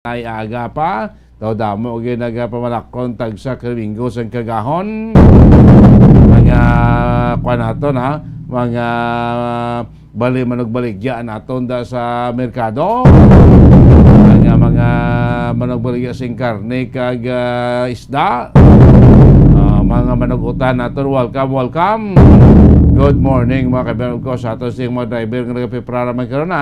ay aga pa daw damo ginagapamalakon tag sa Domingo sa kagahon mga kuan naton mga bali manugbaligya naton da sa merkado mga manugbaligya sing karne kag isda mga manugutan naton. Welcome good morning mga kaibigan ko sa aton sing mga driver nga nagapiprara man karon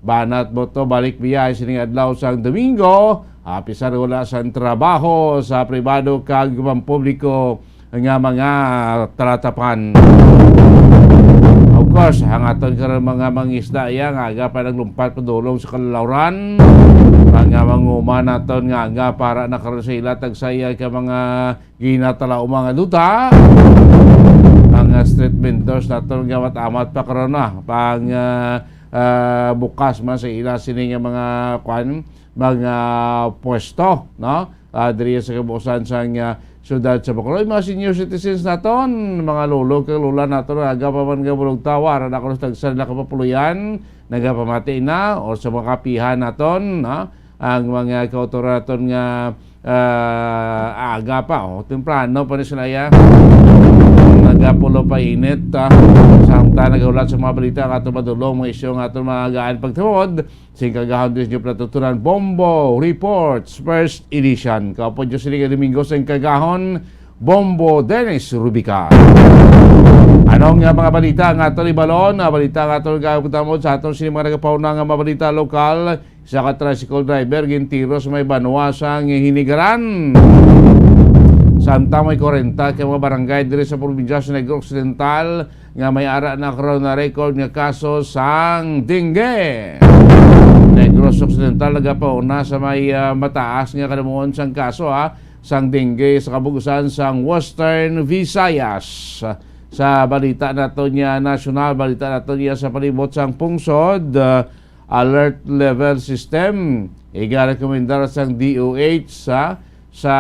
banat mo to balik biyay sining adlaw sang Domingo pisar wala sa trabaho sa pribado kag pampubliko nga mga tratapan. Of course hangaton karon mga mangisda iya nga aga pa naglumpat padulong sa kalalawran mga manguman naton nga aga para nakaroon sa ila tagsaya ka mga ginatalaw mga duta mga street vendors naton nga amat pa karon pang bukas man sa ila sining mga mga pwesto diri sa kabuusan sang syudad sa Bacolod. Mga senior citizens naton, mga lolo kag lola naton aga pa man nga bulog tawa ra ako tagsan na kapapuluyan nagapamati na o sa mga kapihan naton ang mga kautoran naton nga aga pa temprano pa ni sila nagapulo pa init samtang nagaulat sa mga balita nga itong madulong mga isyo nga itong mga gaan pagtawad sing kagahon din nyo platutunan Bombo Reports First Edition kapon nyo sila Domingo sa kagahon Bombo Dennis Rubica. Anong nga mga balita nga itong ibalon balita nga itong gagawin sa itong sini mga nagapauna nga mga balita lokal sa ka-tricycle driver gintiro sa may banwa sang hinigaran Santa may 40 kay mga barangay diri sa probinsya sa Negros Occidental nga may ara na karon na record nga kaso sang dengue. Negros Occidental nagapauna sa may mataas nga kadamuon sang kaso sang dengue sa kabugusan sang Western Visayas. Sa balita nato niya national, balita nato niya sa palibot sang pungsod, alert level system iga-rekomendar sang DOH sa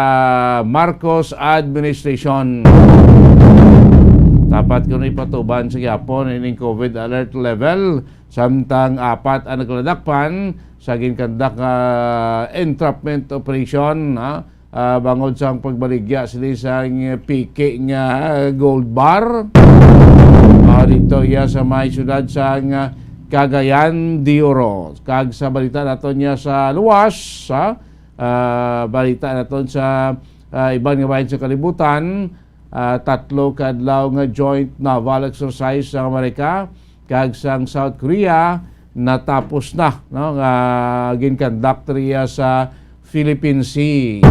Marcos Administration. Dapat kuno ipatuban sa gyapon ining COVID alert level samtang 4 ang nagladakpan sa ginkandak entrapment operation bangod sang pagbaligya sila sa piki nga gold bar dito iya sa may syudad sa Cagayan de Oro. Kag sa balita nato niya sa luwas balita naton sa ibang nga bahin sa kalibutan, 3 kadlaw nga joint naval exercise sa Amerika kag sang South Korea natapos na nga ginconduct riya sa Philippine Sea.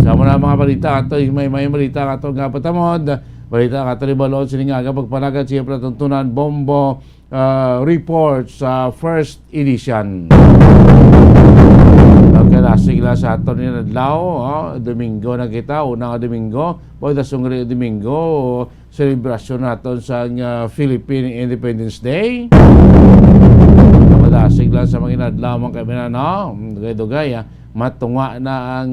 Sa mga balita ato may balita ato nga patamod balita ato ni balon sining aga pagpanagat siya platuntunan Bombo Reports sa First Edition. Pagkalasig lang sa ato ni Nadlaw, Domingo na kita, unang Domingo, pagdasong Domingo, celebration natin sa Philippine Independence Day. Pagkalasig lang sa mga Nadlaw, mga kami na, dugay-dugay, matunga na ang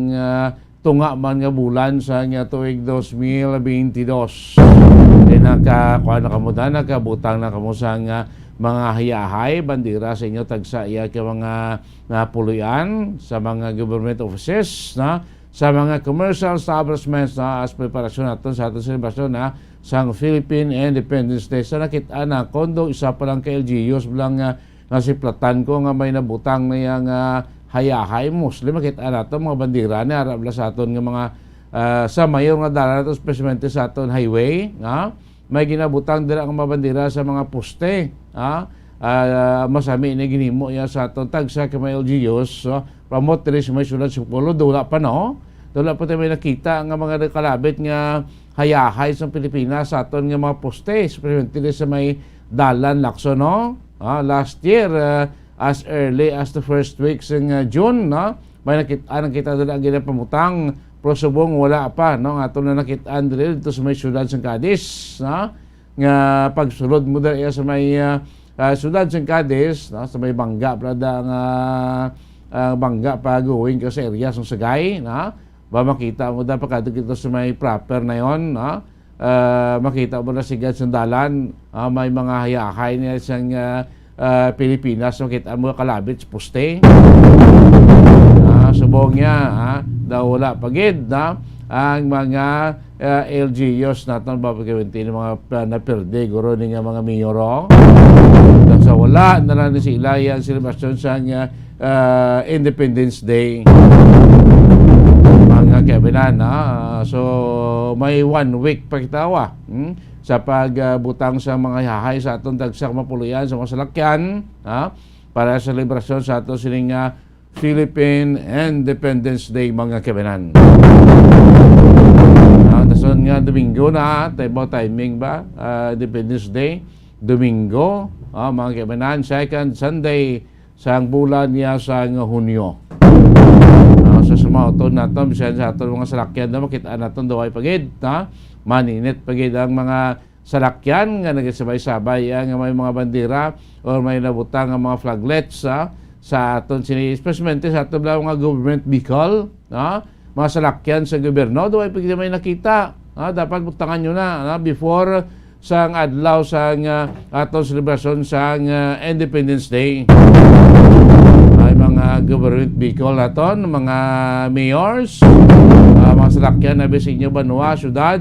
tunga man nga bulan sa tuig 2022. Nakamudan, nakabutang na kamusang mga hayahay, bandira sa inyo tagsa iya ka mga puluyan sa mga government offices sa mga commercial establishments as preparasyon natin sa ating celebration sang Philippine Independence Day. Sa nakita na kondo isa pa lang kay LGUs bilang nasiplatan ko nga may nabutang na yung hayahay Muslim. Makita natin mga bandira ni harap sa atin nga mga sa mayor nga dala natin especialmente sa atin highway may ginabutang dira ang mabandira sa mga poste masami na ginimo ya sa aton tagsa kay may LGUs promote diri sa may syudad sa Bacolod wala pa wala pa tayo may nakita nga mga kalabit nga hayahay sa Pilipinas sa aton nga mga poste especially sa may dalan Lacson last year as early as the first weeks in June may nakita dira ang ginapamutang pero subong wala pa ato na nakitaan dito sa may syudad sa Cadiz nga pagsulod mo dahil sa may syudad sa Cadiz sa may bangga nga bangga pa going ka sa area sa Sagay ba makita mo dahil pagkadto sa may proper na yon makita mo na sigad sa dalan may mga hayahay niya siyang Pilipinas makita mo kalabit sa poste. Subong niya daw wala pagid na ang mga LGUs natin babagawinti ng mga naperde guro ni nga mga miyoro. Sa wala na lang sila yung celebration sa Independence Day mga kabinan. So may 1 week pa kitawa sa pagbutang sa mga hahay sa atong dagsak mapuluyan sa mga salakyan para sa selebrasyon sa atong sining Philippine Independence Day mga kabinan. Dason nga Domingo na, tayo timing ba? Independence Day, Domingo, mga kabinan, second Sunday sa bulan niya sa Hunyo. Sa sumauton natin, bisan sa aton mga salakyan na makita natin daway pagid, maninit pagid ang mga salakyan nga nagsabay-sabay nga may mga bandera o may nabutang ang mga flaglets sa aton especially sa aton mga government vehicle, mga salakyan sa gobyerno, doon ay may nakita. Dapat butangan nyo na before sa adlaw sa aton celebration sa Independence Day. Ay mga government vehicle naton, mga mayors, mga salakyan na Bisinyo, Banua, syudad,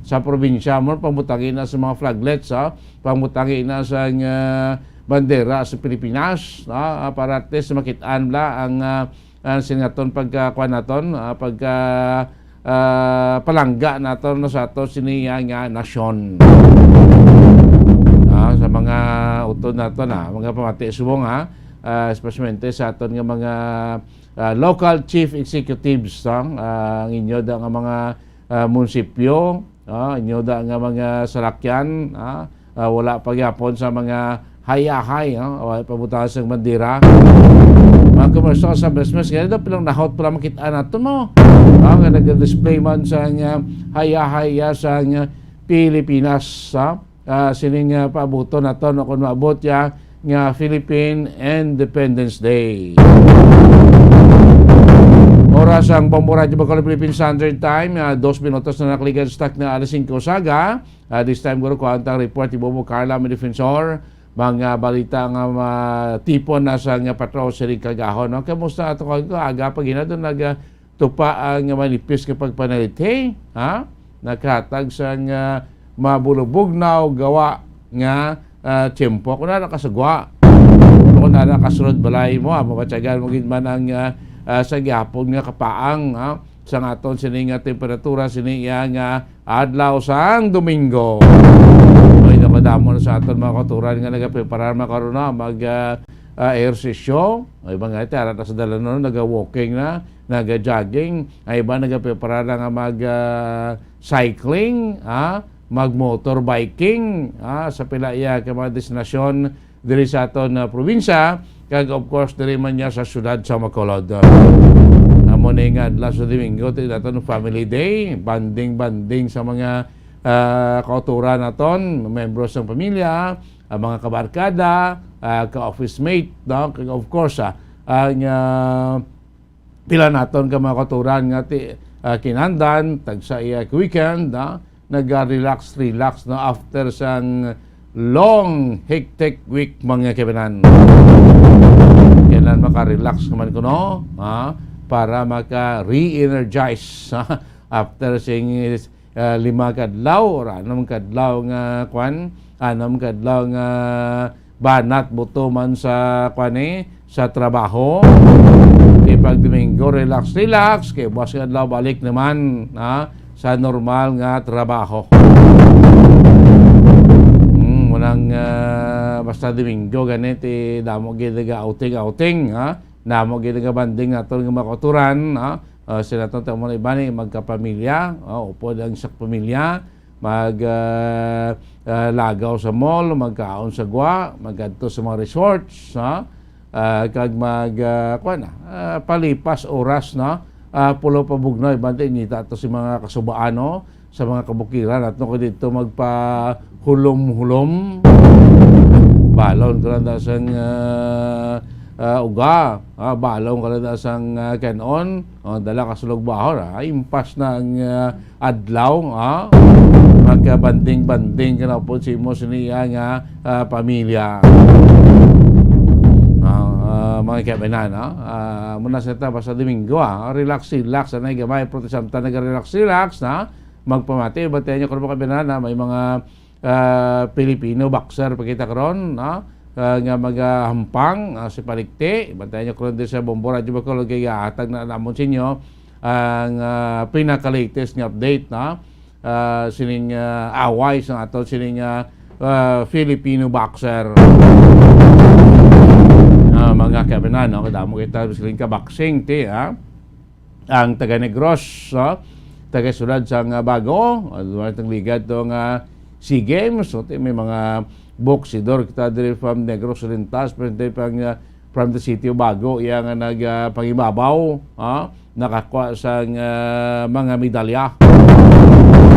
sa probinsya mo, pambutangin na sa mga flaglets, pambutangin na sa bandera sa Pilipinas, para at least makitaan la ang sinaton pagkakuan naton, palangga naton sa ato siniya nga nasyon. Sa mga utod naton mga pamati subong especially sa aton nga mga local chief executives ang inyo da nga mga munisipyo, inyo da nga mga salakyan, wala pagyapon sa mga hayahay, pabutasan ng bandera. Mga komerso sa business, ganito pilang nahot pala makita natin mo. Nga nag-display man sa hayahaya sa Pilipinas. Sining paabuto natin kung maabot ya nga Philippine Independence Day. Oras ang Bomboradyo Bacolod Philippine Standard Time, 2 minutos na nakaligan stock na alas 5 saga. This time guro ko ang report ibobo Carla Medefensor. Mga balita nga tipon na sa nga patrol sa Kagahon. Kamusta ato ko aga pag doon nagtupa ang manipis kapag panalite, nakatag sa nga mabulubugnaw gawa nga tiyempo. Kung na nakasagwa, kung na nakasunod balay mo, mabatsagan mo man ang sa gyapon nga kapaang sa aton sining temperatura siniya nga adlaw sang Domingo. Nakadamo na sa aton mga katuran nga nagapreparar makaroon na mag-exercisyo. Ay iba nga ito, arata sa dalanon, nag-walking na, nag-jogging. Ay iba nagapreparar na nga mag-cycling, mag-motorbiking sa pilaya ka mga destinasyon diri sa aton probinsya. Kag of course, diri man niya sa syudad sa Bacolod. Amo na nga adlaw sa Domingo, ito natin family day, banding sa mga kauturan naton, membros ng pamilya, mga kabarkada, ka-office mate, of course, ang pila naton ka mga kauturan nga kinandan, tagsa weekend, nag-relax after sang long, hectic week mga kabinan. Kailan maka-relax naman ko, para maka-re-energize after saying 5 kadlaw or 6 kadlaw nga anam kadlaw nga banat buto man sa sa trabaho. Pag Domingo relax kay bukas kadlaw balik naman sa normal nga trabaho. Walang basta Domingo ganit damo gid nga outing namo gid nga banding naton nga makuturan sila itong tamo na ibani, magkapamilya, upod ang isak pamilya, lagaw sa mall, magkaon sa gwa, magadto sa mga resorts, kag palipas oras, pulo pabugnoy, bante nita ito si mga kasubaano, sa mga kabukiran, at nung dito magpa-hulom-hulom, balon ko lang dasang uga, balong kalada sang kanon, dala kasulog bahor, impas na ang adlaw, magkabanding-banding ka na po si mo siniya nga pamilya. Mga kaibigan, muna sa taba sa Domingo, relax, anay gamay, protesamta nag-relax, na magpamati, batay nyo kung mga kaibigan, na may mga Pilipino boxer, pakita karon, nga maghampang, si Palikte, batay nyo kung din sa Bombo Radio Bacolod, kaya atag na namon sa inyo, ang pinaka-latest nga update, na sining away sa ato, sining Filipino boxer. Mga kaibigan, kadamo kita siling ka-boxing ang taga Negros, taga sulad sa Bago, itong ligad itong SEA Games, may mga boxidor kita diri from Negros Oriental, from the city of Bago, yang nagpangibabaw, nakakuha sa mga medalya.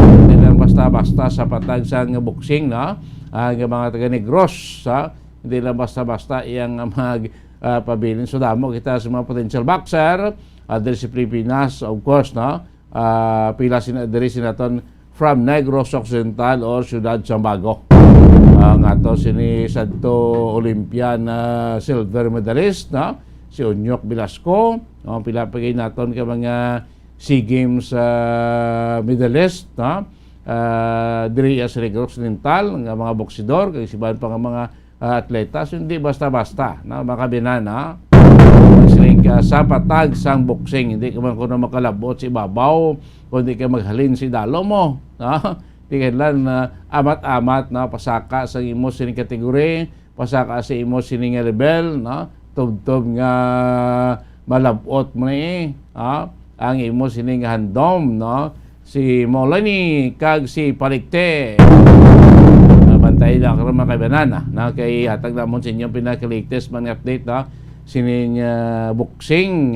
Hindi lang basta-basta sa patag sa boxing, ang mga taga Negros, hindi lang basta-basta iyang magpabilin. So damo kita sa mga potential boxer, diri sa Pilipinas, of course, pila diri sinaton from Negros Occidental or Ciudad Zambago. Ang ato sini Santo Olympian silver medalist, si Onyok Velasco, pila pagay naton ka mga SEA Games medalist, diri sa Negros Occidental, nga mga boksidor, kay sibahan pa nga mga atletas, hindi basta-basta na makabinan, siling ka sa patag sang boxing, hindi ka man kuno makalabot si babaw, kundi ka maghalin si dalo mo, di kailan amat-amat na pasaka sa imo sining kategori, pasaka sa imo sining rebel, tub-tub nga malabot mo ni ang imo sining handom, si Molani kag si Palikte. Bantay lang karon mga kaibigan, na kay hatag namon sa inyong pinaka-latest mga update, sining boxing,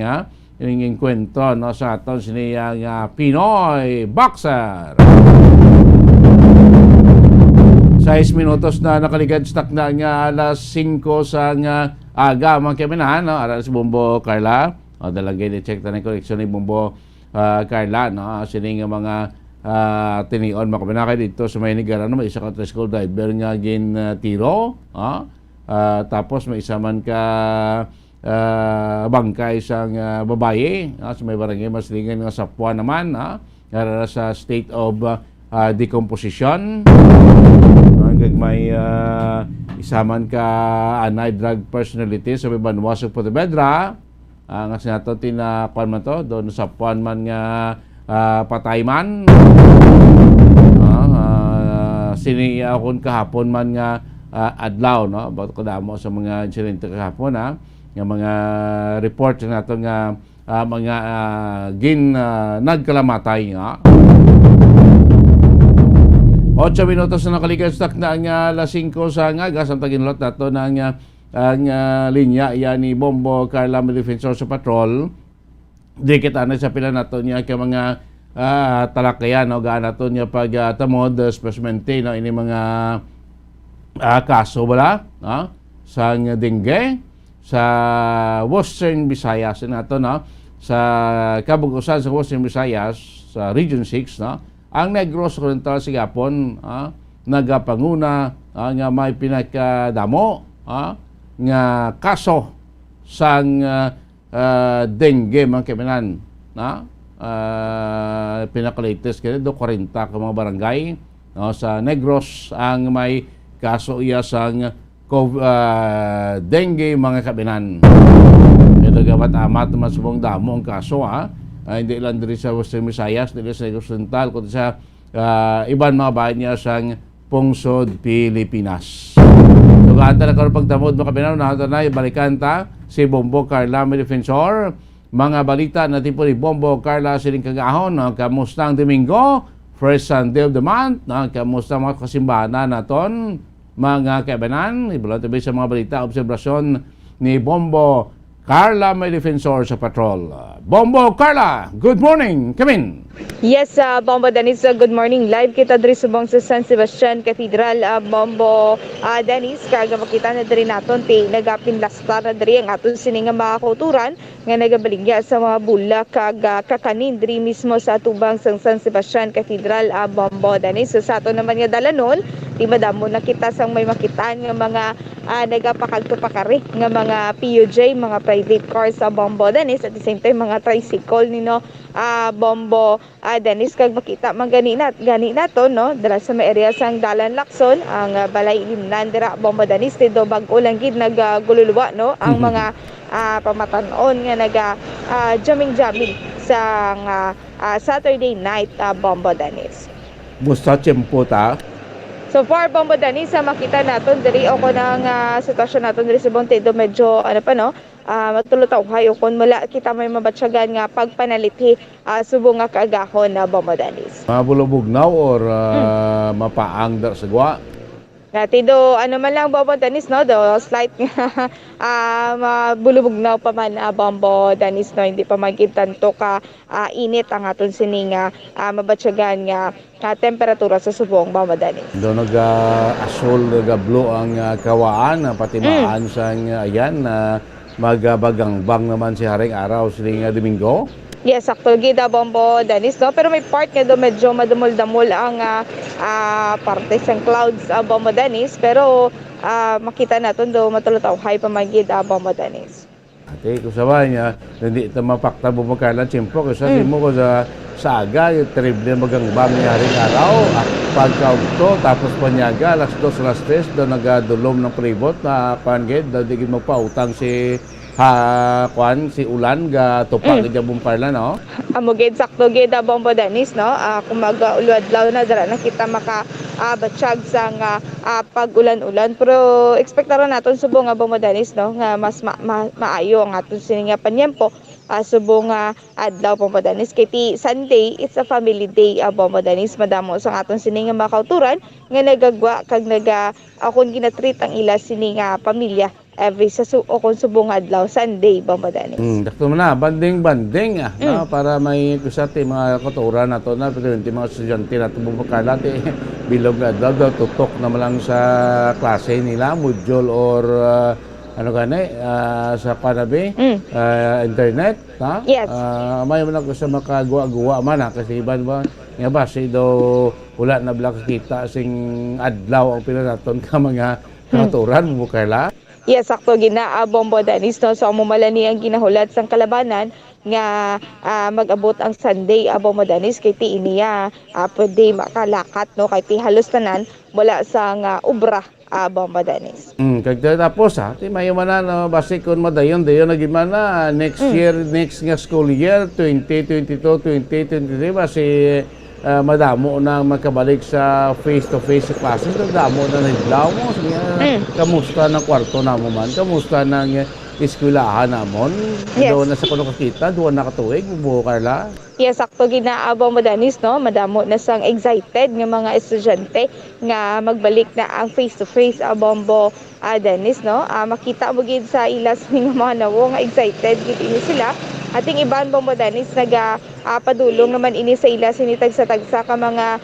yung kwento sa aton siniyang Pinoy boxer. 6 minutos na nakaligad stock na nga alas 5 sa aga mga kaibigan, aras si Bombo Carla, dalagay ni check na correction ni Bombo Carla, sining mga tinion makabinakay dito sa may Nigarano, may isa ka tricycle driver nga gin tiro, tapos may isa man ka bangkay isang babae, sa may barangay Maslingan nga Sapuan naman, sa state of decomposition. Hanggang may isa man ka anay drug personality sa may Banwasog Pontevedra, nga sinato tinakuan man to doon sa Sapuan man nga patay man, siniya akong kahapon man nga adlaw, about ko damo sa mga insidente kahapon, nga mga report na ito nga mga nagkalamatay nga. 8 minutos na nakalikan stock na ang alas 5 sa ngagas ang taginlot na ito na ang linya yan ni Bombo Carla Defensor sa patrol. Di kita na sa pila nato niya kay mga talakayan, gaan nato niya pag tamod specimente, ini mga kaso bala sa dengue sa Western Visayas nato, sa kabugusan sa Western Visayas sa Region 6, ang Negros Oriental sigapon nagapanguna nga may pinakadamo nga kaso sang dengue mga kaibigan, pinaka-latest kaya do 40 ka mga barangay sa Negros ang may kaso iya sang dengue mga kaibigan. Ito gabat amat naman sa buong damo ang kaso, hindi lang diri sa Western Visayas, diri sa Negros Oriental, kundi sa iban mga bahay niya sang Pungsod, Pilipinas. So gata na karon pagtamod mga kaibigan, na balikan ta si Bombo Carla Defensor. Mga balita na tipo ni Bombo Carla siling kagahon, kamusta ang Domingo, first Sunday of the month, kamusta mga kasimbahan naton mga kaibigan. Ibulan tabi sa mga balita, observasyon ni Bombo Carla Defensor sa patrol. Bombo Carla, good morning, come in. Yes, Bombo Danis, good morning. Live kita diri subong sa San Sebastian Cathedral, Bombo Danis, kaga makita na diri naton ti nagapin lasta na diri ang aton sini nga mga kauturan nga nagabaligya sa mga bulak kag kakanin diri mismo sa tubang sa San Sebastian Cathedral, Bombo Danis. So, sa aton naman nga dalanon, di madamo na kita sang may makitaan nga mga nagapakagtupakari nga mga PUJ, mga private cars sa Bombo Danis, at the same time mga tricycle nino Bombo Danis, kag makita man gani nato no dala sa may area sang Dalan Lacson ang balay limnan dira Bombo Danis do bag-o lang gid nagagululuwa no ang mga pamatan-on nga jamming sa Saturday night, Bombo Danis. Musta tiyempo ta? So far, Bombo Danis, makita naton diri o ko ng sitwasyon naton diri sa Bontedo, medyo ano pa no, matulutaw-hay kung mula kita may mabatsyagan nga pagpanalithi subong nga kaagahon na Bombo Danis. Mabulubugnaw or mapaang dar sa gwa? Dati do ano man lang Bombo Danis no, do slight nga mabulubugnaw pa man Bombo Danis no, hindi pa magid tanto ka init ang aton sining mabatsyagan nga temperatura sa subong Bombo Danis. Do nag-asol, nag-blue ang kawaan, patimaan sa ayan na magabagangbang naman si Haring Araw sining Domingo. Yes, sakto gid Bombo Danis no, pero may part nga do medyo madumol-damol ang parte sang clouds Bombo Danis, pero makita naton do matulutaw-hay pa magid Bombo Danis. Ate, kung sabay niya, hindi ito mapakta bumakalan, siyempre, kasi mo ko sa aga, yung terrible magangbang ni Haring Araw, pagkaugto, tapos panyaga, alas 2, alas 3, doon nagadulom ng pribot na pangid, doon di magpautang si si Ulan ga tupak ga bumparla no. Amugid sakto gid Bombo Danis no. Kung mag-ulwadlaw na dara na kita batyag sang pag-ulan-ulan, pero ekspektaron naton subong nga Bombo Danis no nga mas maayo ang aton sini nga panyempo subong adlaw Bombo Danis. Kay ti Sunday, it's a family day Bombo Danis, madamo sa aton sini nga makauturan nga nagagwa kag akon ginatreat ang ila sini nga pamilya every kung subong adlaw Sunday Bombo Danis. Dakto man na banding no, para may kusati mga kauturan nato na pero hindi mga estudyante nato bumukala ti bilog adlaw tutok na lang sa klase nila module or ano gani sa panabi internet ha. Yes. May man ako sa makagawa man kasi iban ba nga ba si do wala na bala kita sing adlaw ang pinanaton ka mga kauturan bumukala. Yes, sakto gina Bombo Danis no. So mumala ni ang ginahulat sang kalabanan nga mag-abot ang Sunday Bombo Danis kay ti iniya pwede makalakat no kay ti halos tanan wala sang ubra Bombo Danis. Kag tapos ti mayamanan no base kun madayon nagimana next year, next nga school year 2022-2023 base madamo na makabalik sa face-to-face classes, madamo na naglaw mo. Kamusta ng kwarto na mo man? Kamusta ng eskwelahan na mo? Yes. Doon na sa kuno kakita, doon na katuig, bubuo Carla? Yes, sakto ginaabang mo Danis no, madamo na sang excited nga mga estudyante nga magbalik na ang face-to-face Bombo Danis no. Makita mo gid sa ilas ng mga nawo nga excited gid ini sila. Ating iban Bombo Danis padulong naman ini sa ila sinitag sa tagsa ka mga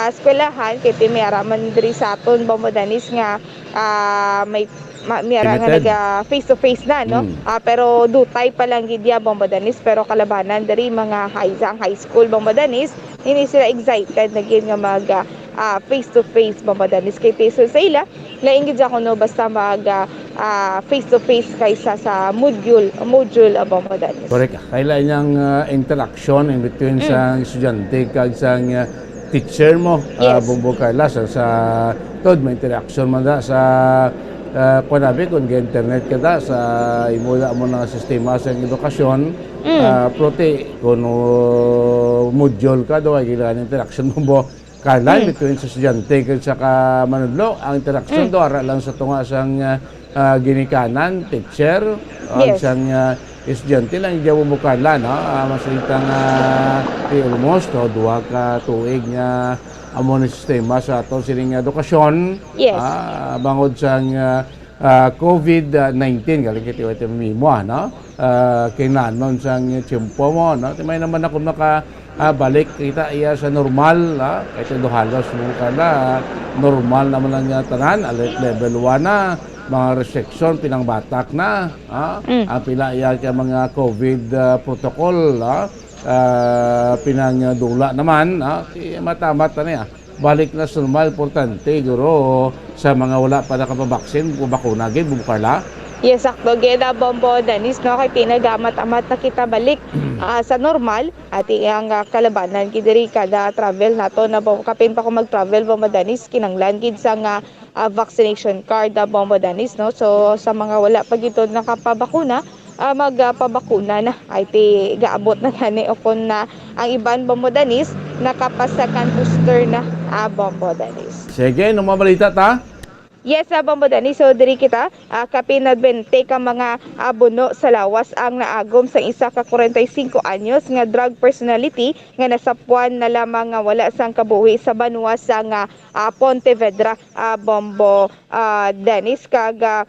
eskwelahan kay timera man diri sa aton Bombo Danis nga may miyara nga naga face to face na no. Pero dutay pa lang gid ya Bombo Danis, pero kalabanan diri mga high school Bombo Danis ini sila excited na gid nga mag face to face Bombo Danis kay teso sa ila laing gid ako no basta mag face to face kaysa sa module Bombo Danis. Correct. Kailan niyang interaction in between sa estudyante kag sa teacher mo, Bombo Carla, sa tod may interaction man da sa panabi kung internet ka da sa imula mo ng sistema sa edukasyon, prote kung module ka do ay kailangan interaction mo Carla between sa estudyante kag sa manudlo ang interaction do ara lang sa tunga sang ginikanan teacher Yes. sang estudyante lang diya mo Carla no, masalita nga almost duha ka tuig nga amo ni sistema sa ato sining edukasyon. Yes. Bangod sa COVID-19 galing kiti ito mimo no. Kinanon sa tiyempo mo no. May naman ako balik kita iya sa normal, kahit ito halos mo kala, normal naman lang nga tanan, alert level 1 na, mga restriction pinangbatak na, pila iya ka mga COVID protocol, pinangdula naman, matamat na niya. Balik na sa normal, importante, guro, sa mga wala pa nakapabaksin, bakuna, bubukala. Yes, sakto. Geda, Bombo, Danis, no? Kay pinagamat-amat na kita balik sa normal at ang kalabanan. Kidiri kada travel nato na kapin pa ko mag-travel, Bombo, Danis, kinanglan gid sa nga vaccination card, Bombo, Danis, no? So, sa mga wala pa gito nakapabakuna, magpabakuna na ay gaabot na gani o kung na ang iban Bombo Danis nakapasakan booster na Bombo Danis. Sige, nung mabalita ta? Yes, Bombo Danis. So diri kita kapinadbente ka mga abono sa lawas ang naagom sa isa ka 45 anyos nga drug personality nga nasapuan na lamang nga wala sang kabuhi sa banwa sa nga Pontevedra, Bombo Danis kaga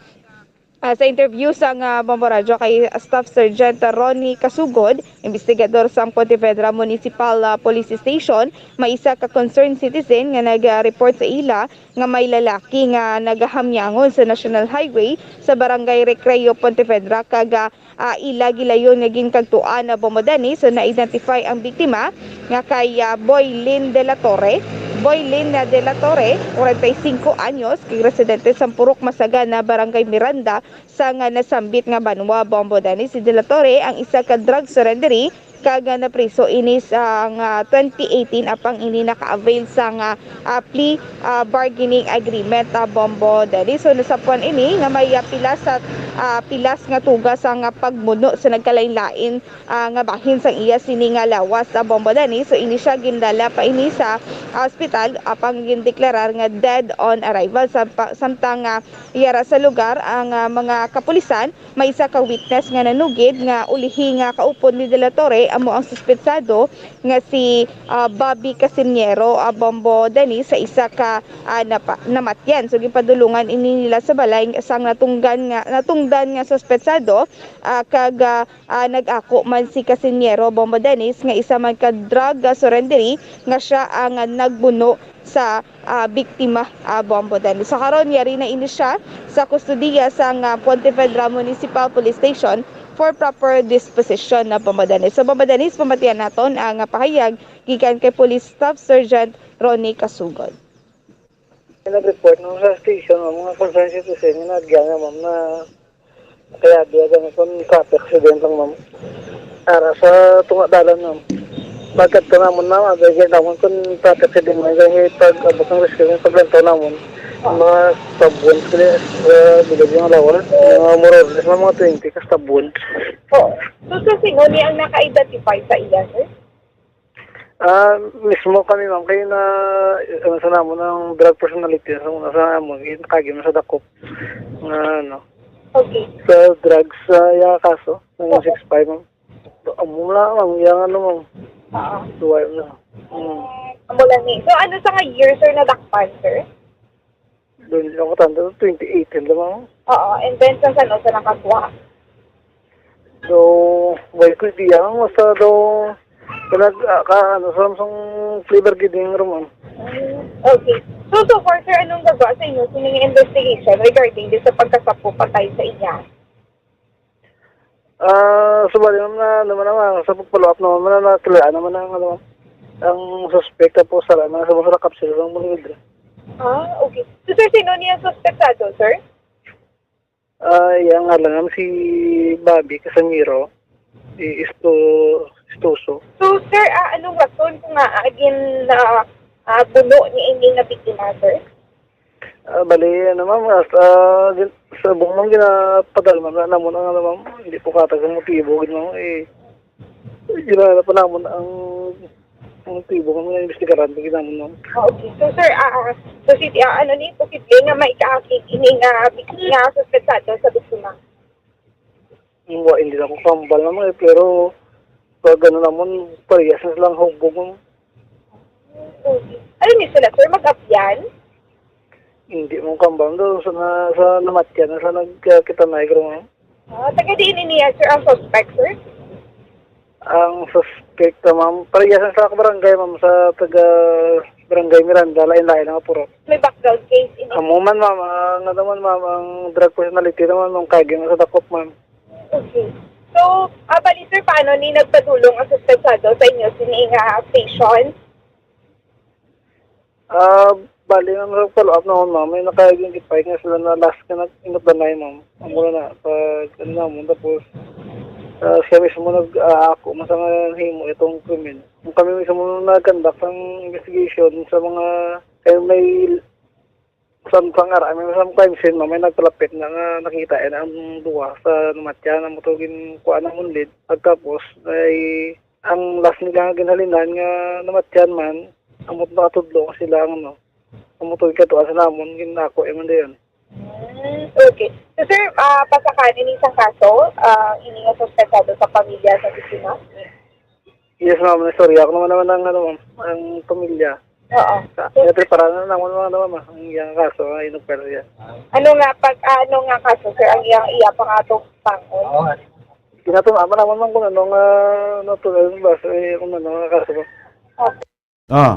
sa interview sa Bombo Radyo kay Staff Sergeant Ronnie Kasugod, investigador sa Pontevedra Municipal Police Station, may isa ka concerned citizen nga nag-report sa ila nga may lalaki nga nagahamyangon sa National Highway sa Barangay Recreo, Pontevedra kaga ila gilayon nga ginkagtuan na Bombo Danis. So na-identify ang biktima nga kay Boylin de la Torre. Boylin de la Torre, 45 anyos, kay residente sa Purok Masagan na Barangay Miranda sa nga nasambit nga banwa, Bombo Danis. Si de la Torre ang isa ka drug surrendery kaga na priso ini sa 2018 apang ini naka-avail sa nga plea bargaining agreement, Bombo Danis. So nasapuan ini nga may pilas nga tugas sa nga pagmuno sa nagkalain-lain nga bahin sang iya sini nga lawas sa Bombo Danis. So ini siya gindala pa ini sa hospital apang gindeklarar nga dead on arrival. Samtang iyara sa lugar ang mga kapulisan, may isa ka witness nga nanugid nga ulihi nga kaupod ni De La Torre amo ang suspetsado nga si Bobby Casiniero, Bombo Danis, sa isa ka namatyan. So gipadulungan ini nila sa balay sang natungdan nga suspetsado kaga nag-ako man si Casiniero, Bombo Danis, nga isa man ka drug surrendery nga siya ang nagbuno sa biktima, Bombo Danis. Sa karon yari na ini siya sa kustudiya sa Pontevedra Municipal Police Station for proper disposition na Bombo Danis. So Bombo Danis, pamatian naton ang pahayag gikan kay Police Staff Sergeant Ronnie Kasugod. Nag-report nung sa station, mga concerned citizen, nagyan nga ma'am na kaya diya ganun kung ka-accident lang ma'am. Para sa tungadalan ma'am. Bakit ka naman na, agay naman kung ka-accident mo, ganyan pag-abot ng rescue, pag-lento naman. Mga stab-wounds kaya, bilog yung lawal, mga morales na mga 20 ka stab-wounds. Oh. So sa sinuni ang naka-identify sa iya, sir? Mismo kami ma'am, kayo na sa namon ng drug personality, sa namon, nakagim na sa dakop. Okay. Sa drugs, kaso, ng 6'5 ma'am. Amula ma'am, yung ma'am. Duway na. Ambulani. So ano sa nga year, sir, na dakpan, sir? Doon ako tanda, 2018 lang ma'am. Oo. And then sa saan sa nakaswa? So, why ko diyan, basta daw, samsung flavor giding room. Okay. So far, sir, anong gagawa sa inyo sa mga investigation regarding sa pagkasapo patay sa iya? Subali naman sa pag-follow up naman na naman ang suspect po sa sa kapsil ng mga. Okay. So, sir, sino niya suspectado, sir? Yang alam si Bobby Casimiro, Istoso. So, sir, anong rason kung again na buno ni Amy na biktima, sir? Bali, ma'am, sa buong ma'am ginapadalman na namon ma'am, hindi po katag ang motibo, ma'am, ginala pa namon ang motibo kung mga investigaran, ginamon ma'am. Okay. So, sir, ano ni, posible nga may kaakit ini nga suspetsado sa biktima? Hindi na ako kambal naman pero pag gano'n naman, parehas na silang hubog ma'am. Okay. Ano niyo sila, sir, mag-apyan? Hindi mong kambal doon sa namatyan na sa nagkita na igro ma'am. Taga-diin niya, sir, ang suspect, sir? Ang suspect ma'am, pariyasan sa barangay ma'am sa taga barangay Miranda, lain-lain ang apuro. May background case in Amuman ma'am, nga naman ma'am, ang drug personality naman ma'am, kaging sa dakop ma'am. Okay. So, bali sir, paano ni nagpadulong ang suspetsado sa inyo sining station? Bali nga follow up naman ma'am, may nakaging gipay nga sila na last ka na inutdanay ma'am. Amuro na, pag ano naman, tapos siya mismo ako masama himo itong krimen. Kung kami mismo nag-conduct ng investigation sa mga may sa pangara, may masam crime scene, may nagpalapit na nga nakita ang duwa sa namatya na motugin kuha ng unlid. Pagkapos ay ang last nila nga ginhalinan nga namatyan man, amot nakatudlo sila ang ang motugin katuwa sa namon, ginako man dayon. Okay. So sir, pasakanin isang kaso, ini nga suspetsado sa pamilya sa biktima? Yes ma'am, sorry ako naman ang ang pamilya. Oo. Kaya para na naman ma'am, ang iyang kaso ay nagperya. Ano nga kaso sir ang iya pang atong pangol? Kinatuma naman ma'am kung anong natuloy ba sa kung anong kaso ba.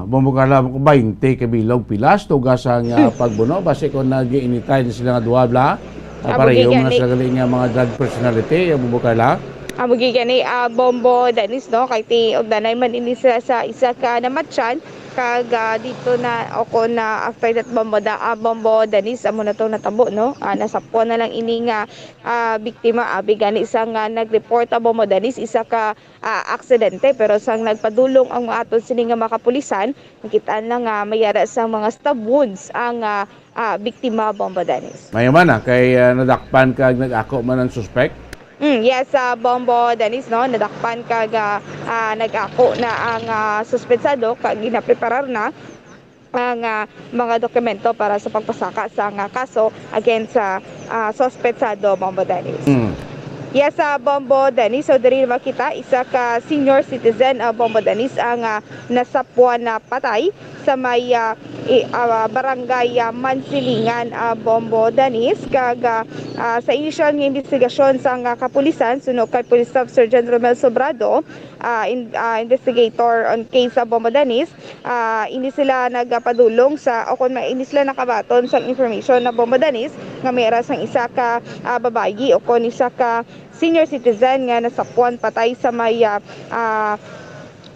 Bombo Carla, 20 kabilog pilas, tugas ang pagbuno, base kung nag-iinitay na sila nga duwabla, pareho na sa galing nga mga drug personality, Bombo Carla. Mugi gani Bombo Dennis no kay ti ogdanay man ini sa isa ka namatyan kag dito na ako na after that Bombo Dennis amo na to natabo no nasapon na lang ini nga biktima abi gani isa nga nag-report Bombo Dennis isa ka aksidente pero sang nagpadulong ang aton sini nga makapulisan nakita na nga mayara sa mga stab wounds ang biktima Bombo Dennis. Mayaman kay nadakpan kag nag-ako man ang suspect. Yes, Bombo Dennis, no, nadakpan kag nag-ako na ang suspetsado kag ginapreparar na ang mga dokumento para sa pagpasaka sa kaso against sa suspetsado Bombo Dennis. Yes, Bombo Dennis, so diri makita isa ka senior citizen Bombo Dennis ang nasapuan na patay sa may barangay Mansilingan Bombo Dennis kag sa initial nga investigasyon sa kapulisan sunog kay Police Staff Sergeant Romel Sobrado investigator on case sa Bombo Dennis hindi sila nagpadulong sa o kung hindi sila nakabaton sa information na Bombo Dennis nga mayra sang isa ka babayi o kung isa ka senior citizen nga nasapuan patay sa may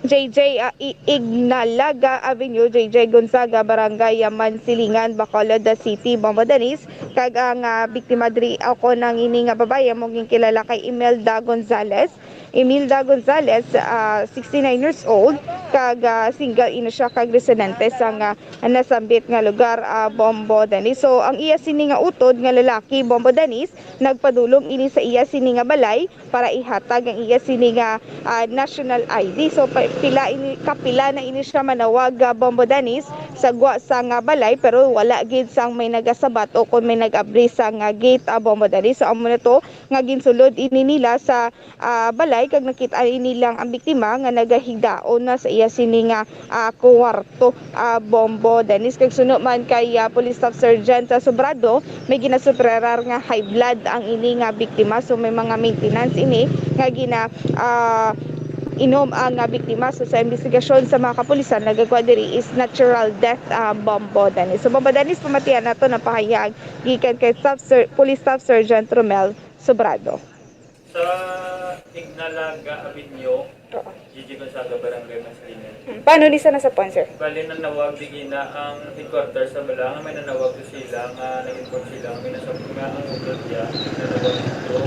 JJ Ignalaga Avenue, JJ Gonzaga, Barangay Mansilingan, Bacolod City, Bombo Dennis. Kag ang biktima diri ako nang ini nga babae mong kilala kay Imelda Gonzales. Imelda Gonzales, 69 years old, kag single ina siya kag residente sa nasambit nga lugar Bombo Dennis. So ang iya sini nga utod nga lalaki Bombo Dennis nagpadulong ini sa iya sini nga balay para ihatag ang iya sini nga national ID. So kapila na ini siya manawag Bombo Dennis sa gwa sa nga balay pero wala gid sang may nagasabat o kung may nag-abri sa nga gate Bombo Dennis. So amo na to nga ginsulod ini nila sa balay kag nakita nilang ang biktima nga nagahigdaon na sa iya sini nga kwarto Bombo Dennis. Kag suno man kay Police Staff Sergeant Sobrado may ginasuprerar nga high blood ang ini nga biktima. So may mga maintenance ini nga inom ang biktima. So sa investigasyon sa mga kapulisan nagagwa diri is natural death Bombo Dennis. So Bombo Dennis pamatian nato na pahayag gikan kay Police Staff Sergeant Romel Sobrado. Sa Ignalaga Avenue, Gigi Gonzaga, Barangay Mansilingan. Paano ni sa nasapuan, sir? Bali nanawag digina ang headquarters sa Balang, may nanawag ko sila nga nag-inform sila may nasabi nga ang utod niya nanawag dito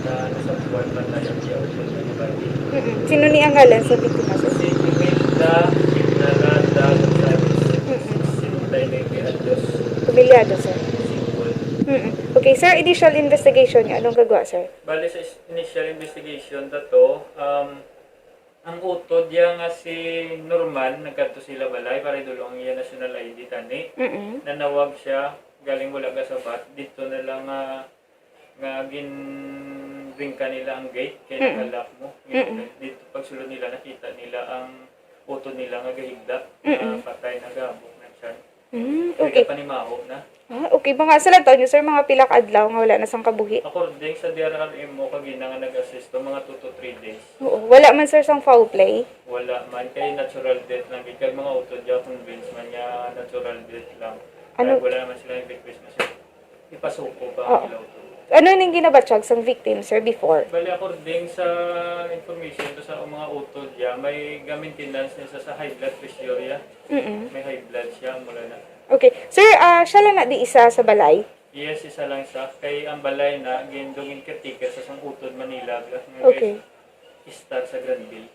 na nasabuan man na yung iya utod na bali. Sino ni ang ngalan sa biktima, sir? Si Imelda Ignalaga Gonzales, sinutay na yung Aldos. Pamilyado, sir. Singkol. Okay, sir, initial investigation niyo, anong gagawa, sir? Bali sa initial investigation dato, ang utod niya nga si Norman, nagkanto sila balay, para idulong iya national ID tani. Nanawag siya, galing wala ka sabat, dito na lang nga ring nila ang gate, kaya nakalak mo. Dito pagsulod nila, nakita nila ang utod nila nga gahigda, patay na gabok na siya. Okay. Panimaho na. Okay, mga sa lantaw niyo, sir, mga pila ka adlaw nga wala na sang kabuhi. According sa DRRMO, kagina nga nag-assist to, mga 2 to 3 days. Oo, wala man, sir, sang foul play. Wala man, kay natural death lang. Kaya mga utod, yung convince man niya natural death lang. Ano? Kaya wala naman sila yung request na siya. Ipasuko pa Oo. ang ilaw to. Ano nang ginabatsyag sang victim, sir, before? Bali, according sa information to sa mga utod niya, may maintenance niya sa high blood pressure niya. May high blood siya mula na. Okay. Sir, siya lang na di isa sa balay? Yes, isa lang siya. Kay ang balay na, gindongin caretaker sa sang utod Manila. Okay. Start sa Granville.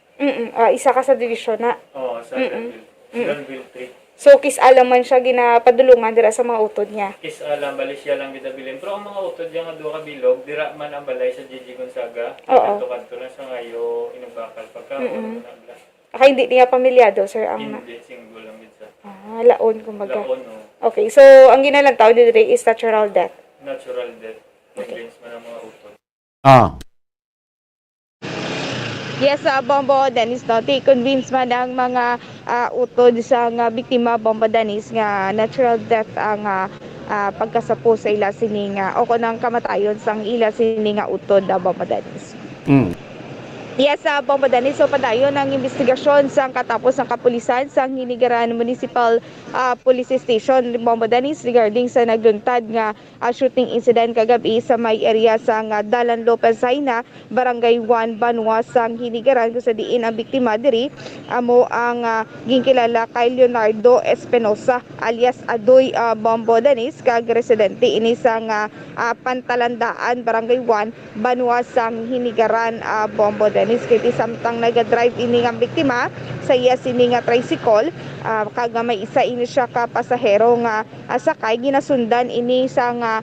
Isa ka sa division na. Oo, sa Granville. Granville 3. So, kis alam man siya ginapadulungan dira sa mga utod niya. Is alam, bali siya lang gidabilin. Pero ang mga utod niya nga duha ka bilog, dira man ang balay sa Gigi Gonzaga. Oo. Kanto-kanto lang sa ngayo, inubakal. Pagka ano na bla. Hindi niya pamilyado, sir, ang Hindi, single lang gid sa. laon, kumbaga. Laon, no. Okay, so, ang ginalantaw dito is natural death. Natural death. Convince man ang mga utod. Yes, Bombo Dennis, no, convince man ang mga utod sa nga biktima, Bombo Dennis, nga natural death ang pagkasapo sa ila sini nga o kunang kamatayon sang ila sini nga utod, Bombo Dennis. Yes, Bombo Dennis, so padayon ang investigasyon sa katapos ng kapulisan sa Hinigaran Municipal Police Station, Bombo Dennis, regarding sa nagluntad nga shooting incident kagabi sa may area sa Dalan Lopez Haina, Barangay 1, Banwa sa Hinigaran, kung sa diin ang biktima diri amo ang ginkilala kay Leonardo Espinosa alias Adoy, Bombo Dennis, kag residente ini sa Pantalandaan, Barangay 1, Banwa sa Hinigaran, Bombo Dennis. Kiti samtang nagadrive ini nga biktima sa iya sini nga tricycle, kag may isa ini siya ka pasahero nga sakay, ginasundan ini sa nga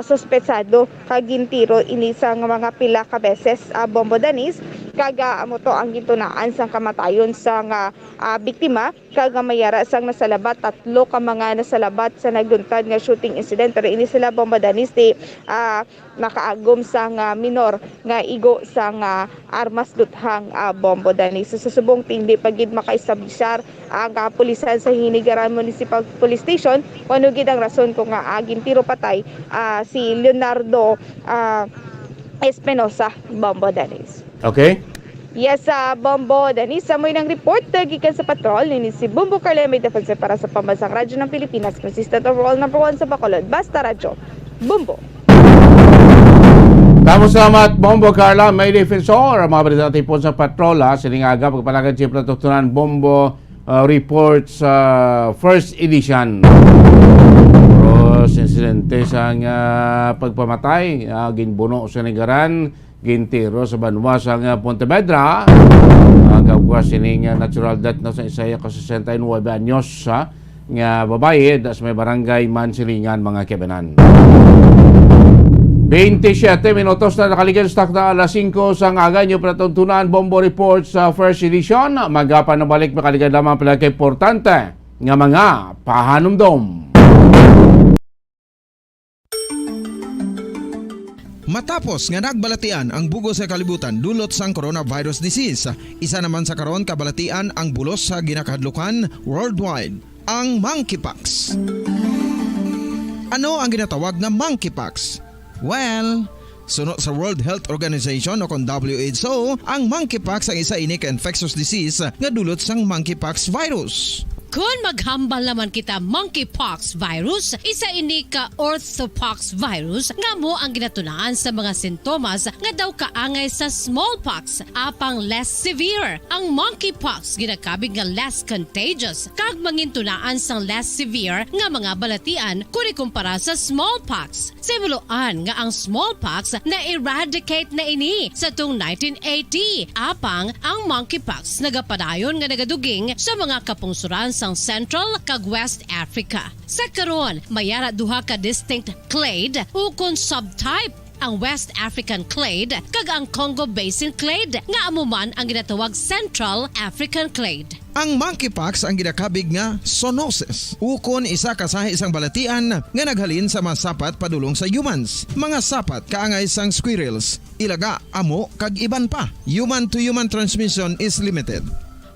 suspetsado kag gintiro ini sa nga mga pila ka beses, Bombo Dennis, kag amo to ang gintunaan sang kamatayon sa nga biktima, kag mayara sang nasalabat, 3 ka mga nasalabat sa nagluntad nga shooting incident. Pero ini sila, Bombo Dennis, nakaagom sa nga minor nga igo sa nga armas luthang, Bombo Dennis. So, susubong tindi pagid makaestablishar ang pulisan sa Hinigaran Municipal Police Station kung gid ang rason kung nga gintiro patay si Leonardo Espinosa, Bombo Dennis. Okay? Yes, Bombo Dennis, sa mo'y ng report gikan sa patrol ni si Bumbo Carla, may defense para sa pambansang radyo ng Pilipinas, consistent overall number 1 sa Bacolod, Basta Radyo, Bumbo. Tamo salamat, Bombo Carla, may defensor. Mga balita natin po sa patrol, siningaga, pagpalagan Chief Natutunan, Bombo Reports First Edition. Pero insidente sa pagpamatay, ginbuno sa Hinigaran, gintiro sa Banwa sa Pontevedra, gagwa sining natural death na sa isaya ka 69 anyos nga babae sa may barangay Mansilingan, mga kebenan. 27 minutos na nakaligyan stock na alas 5 sa ngaga nyo pinatuntunan, Bombo Reports sa First Edition. Magapan na balik makaligyan lamang pala kay importante nga mga pahanumdom. Matapos nga nagbalatian ang bugos sa kalibutan dulot sang coronavirus disease, isa naman sa karon kabalatian ang bulos sa ginakahadlukan worldwide, ang monkeypox. Ano ang ginatawag na monkeypox? Well, sunod sa World Health Organization o kung WHO, ang monkeypox ang isa ini ka infectious disease nga dulot sang monkeypox virus. Kung maghambal naman kita monkeypox virus, isa ini ka orthopox virus nga mo ang ginatunaan sa mga sintomas nga daw kaangay sa smallpox, apang less severe. Ang monkeypox ginakabig nga less contagious kag mangintunaan sang less severe nga mga balatian kung ikumpara sa smallpox. Simuloan nga ang smallpox na eradicate na ini sa tung 1980, apang ang monkeypox nagapadayon nga nagaduging sa mga kapungsuran sang Central kag West Africa. Sa karon, mayara duha ka distinct clade ukon subtype, ang West African clade kag ang Congo Basin clade nga amuman ang ginatawag Central African clade. Ang monkeypox ang ginakabig nga zoonosis, ukon isa ka sa isang balatian nga naghalin sa mga sapat padulong sa humans. Mga sapat kaangay sang squirrels, ilaga, amo kag iban pa. Human to human transmission is limited.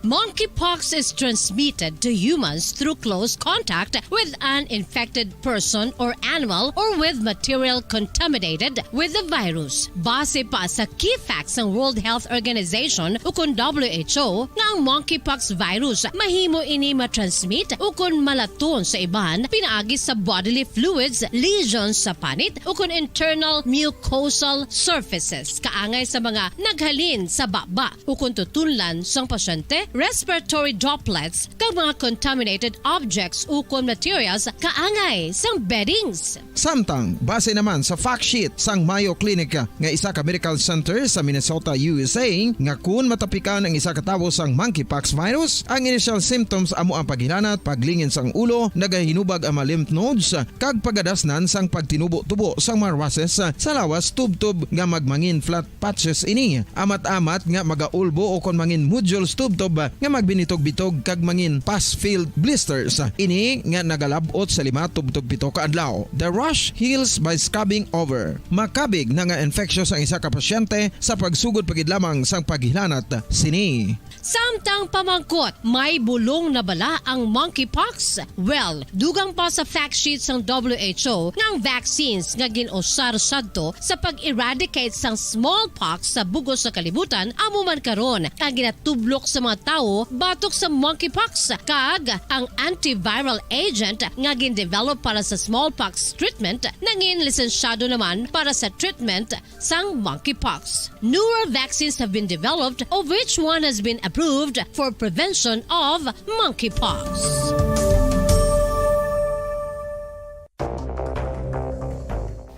Monkeypox is transmitted to humans through close contact with an infected person or animal or with material contaminated with the virus. Base pa sa key facts ng World Health Organization o kung WHO nga ang monkeypox virus mahimo ini matransmit o kung malaton sa iban pinaagi sa bodily fluids, lesions sa panit o kung internal mucosal surfaces kaangay sa mga naghalin sa baba o kung tutunlan sang pasyente, respiratory droplets kag mga contaminated objects o kung materials kaangay sang beddings. Samtang, base naman sa fact sheet sang Mayo Clinic nga isa ka medical center sa Minnesota, USA, nga kung matapikan ang isa ka tawo sang monkeypox virus, ang initial symptoms amo ang paghilanat, paglingin sang ulo, nagahinubag ang mga lymph nodes, kag pagadasnan sang pagtinubo-tubo sang mga rashes sa lawas tubtub nga magmangin flat patches ini. Amat-amat nga magaulbo o kon mangin nodules tubtub nga magbinitog-bitog kag mangin pus-filled blisters. Ini nga nagalabot sa 5 tubtub 7 ka adlaw. The rash heals by scabbing over. Makabig na nga infectious ang isa ka pasyente sa pagsugod pagid lamang sang paghilanat sini. Samtang pamangkot, may bulong na bala ang monkeypox? Well, dugang pa sa fact sheets ng WHO nga ang vaccines nga ginusar sadto sa pag-eradicate sang smallpox sa bugos sa kalibutan amo man karon ang ginatublok sa mga tao batok sa monkeypox kag ang antiviral agent nga gin-develop para sa smallpox treatment nangin lisensyado naman para sa treatment sang monkeypox. Newer vaccines have been developed of which one has been approved for prevention of monkeypox.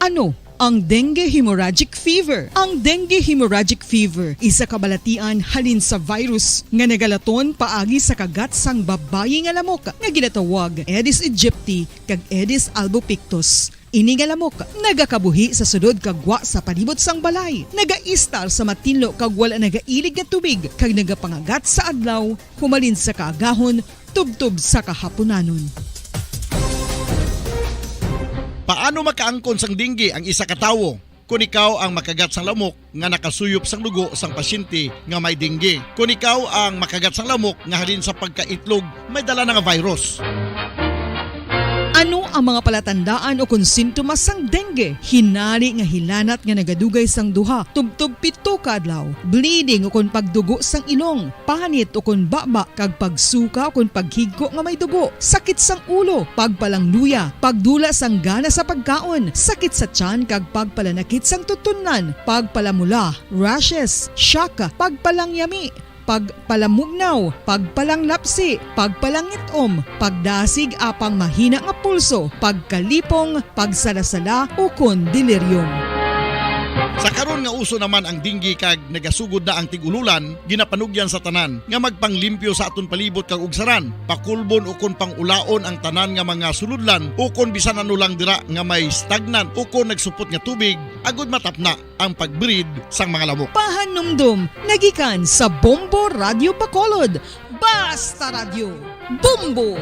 Ano ang dengue hemorrhagic fever? Ang dengue hemorrhagic fever isa kabalatian halin sa virus nga nagalaton paagi sa kagat sang babayi nga lamok nga ginatawag Aedes aegypti kag Aedes albopictus. Ini nga lamok nagakabuhi sa sudod kagwa sa palibot sang balay, nagaistar sa matinlo kag wala nagailig nga tubig kag nagapangagat sa adlaw humalin sa kaagahon tubtub sa kahaponanon. Paano makaangkon sang dengue ang isa ka tawo? Kung ikaw ang makagat sang lamok nga nakasuyop sang dugo sang pasyente nga may dengue. Kung ikaw ang makagat sang lamok nga halin sa pagkaitlog may dala nga virus. Ano ang mga palatandaan o kung sintomas sang dengue? Hinali nga hilanat nga nagadugay sang duha, tubtub 7 ka adlaw, bleeding o kung pagdugo sang ilong, panit o kung baba, kag pagsuka o kung paghigko nga may dugo, sakit sang ulo, pagpalangluya, pagdula sang gana sa pagkaon, sakit sa tiyan kag pagpalanakit sang tutunan, pagpalamula, rashes, shock, pagpalangyami, pagpalamugnaw, pagpalanglapsi, pagpalangitom, pagdasig apang mahina nga pulso, pagkalipong, pagsalasala o kon delirium. Sa karon nga uso naman ang dengue kag nagasugod na ang tigululan, ginapanugyan sa tanan nga magpanglimpyo sa aton palibot kag ugsaran, pakulbon o kon pangulaon ang tanan nga mga suludlan o kon bisan ano lang dira nga may stagnan o kon nagsupot nga tubig agud matapna ang pagbreed sang mga lamok. Pahanumdum, nagikan sa Bombo Radio Bacolod. Basta Radio, Bombo!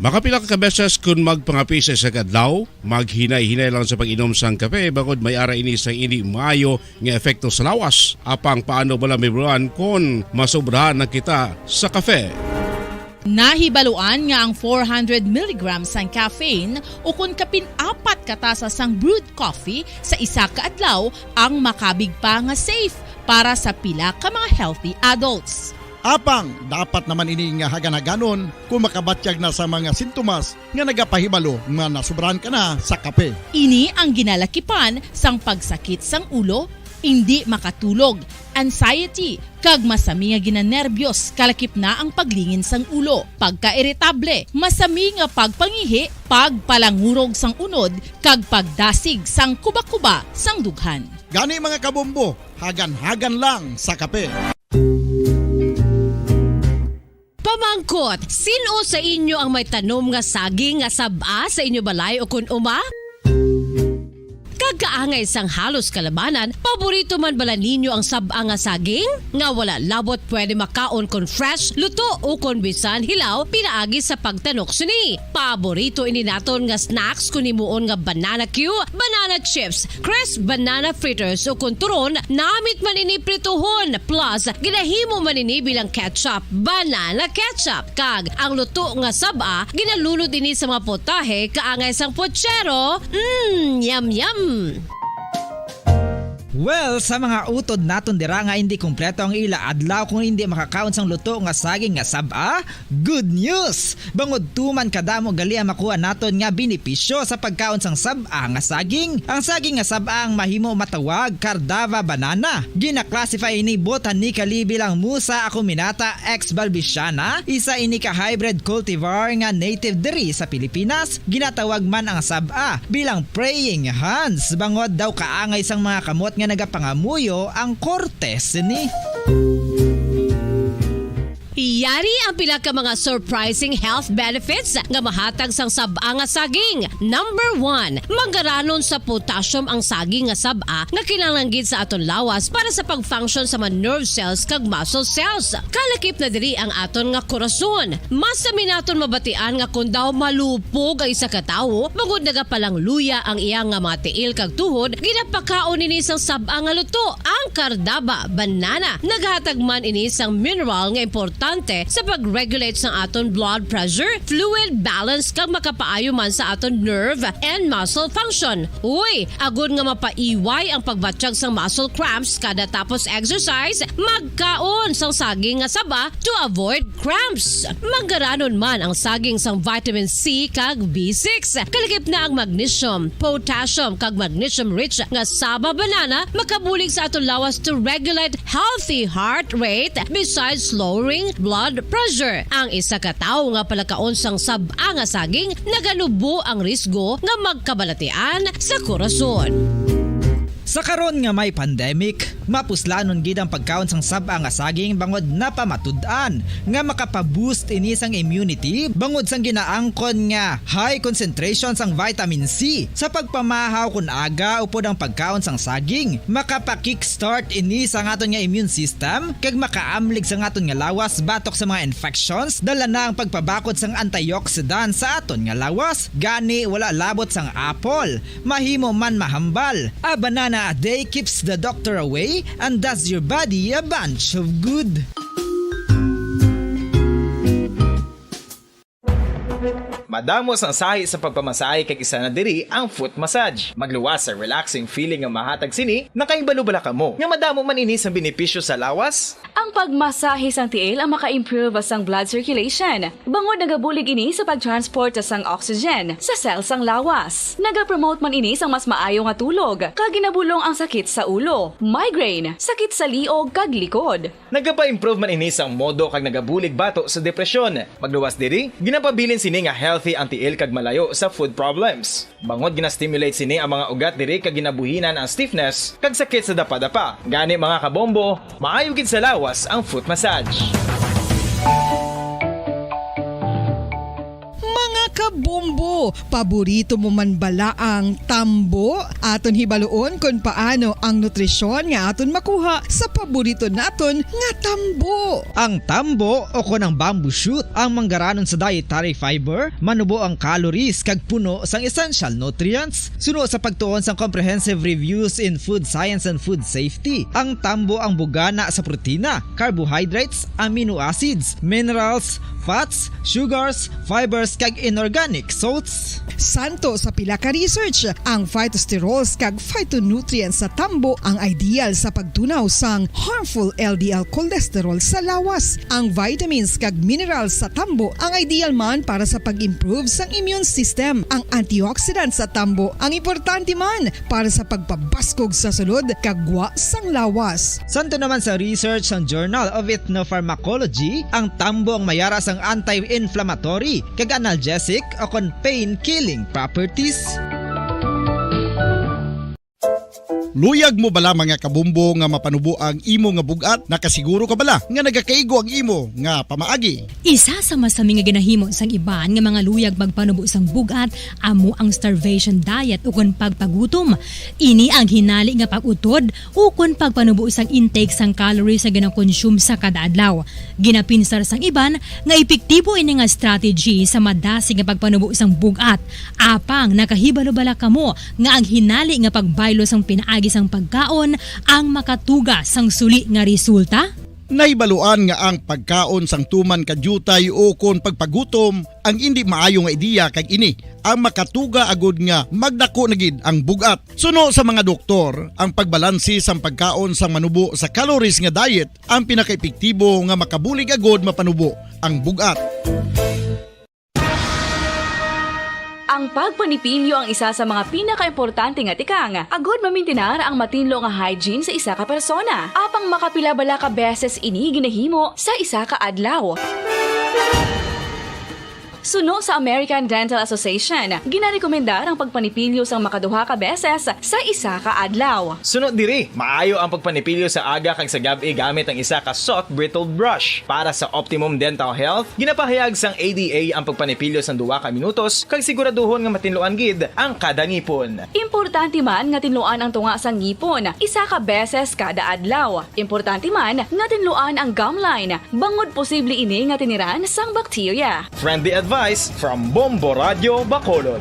Makapila ka beses kung magpangapisa sa kadlaw, maghinay-hinay lang sa pag-inom sang kape bagod may ara ini sang hindi maayo nga epekto sa lawas. Apang paano bala may buruan kung masobrahan na kita sa kape? Nahibaluan nga ang 400 mg sang caffeine o kung kapin 4 katasa sang brewed coffee sa isa ka adlaw ang makabig pa nga safe para sa pila ka mga healthy adults. Apang, dapat naman ini nga hagan-haganon kung makabatyag na sa mga sintomas nga nagapahibalo nga nasubrahan ka na sa kape. Ini ang ginalakipan sang pagsakit sang ulo, hindi makatulog, anxiety, kag masami nga ginanerbiyos kalakip na ang paglingin sang ulo, pagka-irritable, masami nga pagpangihi, pagpalangurog sang unod, kag pagdasig sang kuba-kuba sang dughan. Gani mga kabombo, hagan-hagan lang sa kape. Pamangkot, sino sa inyo ang may tanom nga saging nga saba sa inyo balay o kun uma? kagaangay sang halos kalabanan, paborito man bala ninyo ang sab-a nga saging? Nga wala labot pwede makaon kon fresh, luto o kon bisan hilaw, pinaagi sa pagtanok sini. Paborito ini naton nga snacks kun himuon nga banana Q, banana chips, crisp banana fritters o kun turon, namit man ini prituhon, plus ginahimo man ini bilang ketchup, banana ketchup. Kag ang luto nga sab-a, ginalunod ini sa mga potahe kaangay sang pochero. Yum yum. Well, sa mga utod naton dira nga hindi kumpleto ang ila adlaw kung hindi makakaon sang luto nga saging nga sab-a, good news! Bangod tuman kadamo gali ang makuha naton nga benepisyo sa pagkaon sang sab-a nga saging. Ang saging nga sab-a ang mahimo matawag Cardava banana. Gina-classify ini botanically bilang Musa acuminata ex balbisiana, isa ini ka hybrid cultivar nga native diri sa Pilipinas. Ginatawag man ang sab-a bilang praying hands, bangod daw kaangay sang mga kamot nga nagapangamuyo ang kortes ni. Yari ang pila ka mga surprising health benefits nga mahatag sang sab-a nga saging. Number 1, manggaranon sa potassium ang saging nga sab-a nga kinahanglan sa aton lawas para sa pag-function sa mga nerve cells kag muscle cells. Kalakip na diri ang aton nga korason. Mas naminaton mabatian nga kun daw malupog ang isa ka tawo, bangod nagapalang luya ang iyang nga mga tiil kag tuhod, ginapakaon ini sang sab-a nga luto. Ang Cardava banana naghatag man ini sang mineral nga importante sa pag-regulate sa aton blood pressure, fluid balance kag makapaayo man sa aton nerve and muscle function. Uy, agud nga mapaiway ang pagbatsyag sang muscle cramps kada tapos exercise, magkaon sang saging nga saba to avoid cramps. Manggaranon man ang saging sang vitamin C kag B6. Kalakip na ang magnesium, potassium kag magnesium rich nga saba banana makabulig sa aton lawas to regulate healthy heart rate besides lowering blood pressure. Ang isa ka tawo nga palakaon sang sab-a nga saging naganubo ang risgo nga magkabalatian sa korason. Sa karon nga may pandemic, mapuslanon gid ang pagkaon sang sab-a nga saging bangod napamatud-an nga makapaboost ini sang immunity bangod sang ginaangkon nga high concentration sang vitamin C sa pagpamahaw kun aga upod ang pagkaon sang saging. Makapa-kickstart ini sa aton nga immune system kag makaamlig sa aton nga lawas batok sa mga infections, dala na ang pagpabakod sang antioxidant sa aton nga lawas. Gani wala labot sang apple, mahimo man mahambal. A banana a day keeps the doctor away and does your body a bunch of good. Madamos ang sahi sa pagpamasahe kay isa na diri ang foot massage. Magluwas sa relaxing feeling nga mahatag sini, nakaibalo-bala ka mo. Nga madamo man ini sa benepisyo sa lawas. Ang pagmasahe sang tiil ang maka-improve sang blood circulation. Bangod nagabulig ini sa pag-transport sang oxygen sa cells sang lawas. Nagapromote man ini sang mas maayo nga tulog, kag ginabulong ang sakit sa ulo, migraine, sakit sa liog kag likod. Nagapa-improve man ini sang modo kag nagabulig bato sa depresyon. Magluwas diri, ginapabilin sini nga healthy ang tiil kag malayo sa food problems. Bangod gina-stimulate sini ang mga ugat diri kag ginabuhinan ang stiffness kag sakit sa dapa-dapa. Gani mga kabombo, maayo gid sa lawas ang foot massage. Kabombo, paborito mo man bala ang tambo? Aton hibaluon kung paano ang nutrisyon nga aton makuha sa paborito naton nga tambo. Ang tambo o kon ang bamboo shoot ang manggaranon sa dietary fiber, manubo ang calories kag puno sang essential nutrients. Suno sa pagtuon sang comprehensive reviews in food science and food safety, ang tambo ang bugana sa protina, carbohydrates, amino acids, minerals, fats, sugars, fibers kag inorganic salts. Santo sa pila ka research, ang phytosterols kag phytonutrients sa tambo ang ideal sa pagtunaw sang harmful LDL cholesterol sa lawas. Ang vitamins kag minerals sa tambo ang ideal man para sa pag-improve sang immune system. Ang antioxidants sa tambo ang importante man para sa pagpabaskog sa sulod kag gwa sang lawas. Santo naman sa research sang Journal of Ethnopharmacology, ang tambo ang mayara sang anti-inflammatory kag analgesic o kon pain-killing properties. Luyag mo bala mga kabumbo nga mapanubo ang imo nga bugat? Nakasiguro ka bala nga nagakaigo ang imo nga pamaagi? Isa sa masami nga ginahimo sang iban nga mga luyag magpanubo sang bugat amo ang starvation diet ukon pagpagutom. Ini ang hinali nga pag-utod ukon pagpanubo sang intake sang calories sa gina-consume sa kada adlaw. Ginapinsar sang iban nga epektibo ini nga strategy sa madasig nga pagpanubo sang bugat. Apang nakahibalo bala kamo nga ang hinali nga pagbaylo sang pinaagi sang pagkaon ang makatuga sang suli nga resulta? Naibaluan nga ang pagkaon sang tuman kadyutay o kon pagpagutom ang hindi maayo nga ideya kag ini ang makatuga agud nga magdako na gid ang bugat. Suno sa mga doktor, ang pagbalansi sang pagkaon sang manubo sa calories nga diet ang pinakaepektibo nga makabulig agud mapanubo ang bugat. Ang pagpanipilyo ang isa sa mga pinaka-importante nga tikang. Agod mamintinar ang matinlo nga hygiene sa isa ka persona. Apang makapila bala ka beses ini ginahimo sa isa ka adlaw. Suno sa American Dental Association, ginarekomendar ang pagpanipilyo sang makaduha ka beses sa isa ka adlaw. Sunod diri, maayo ang pagpanipilyo sa aga kag sa gabi gamit ang isa ka soft brittle brush. Para sa optimum dental health, ginapahayag sang ADA ang pagpanipilyo sang 2 ka minutos kag siguraduhon nga matinluan gid ang kada ngipon. Importante man nga tinluan ang tunga sang ngipon, isa ka beses kada adlaw. Importante man nga tinluan ang gum line, bangod posible ini nga tiniran sang bakterya. Friendly advice from Bombo Radio Bacolod.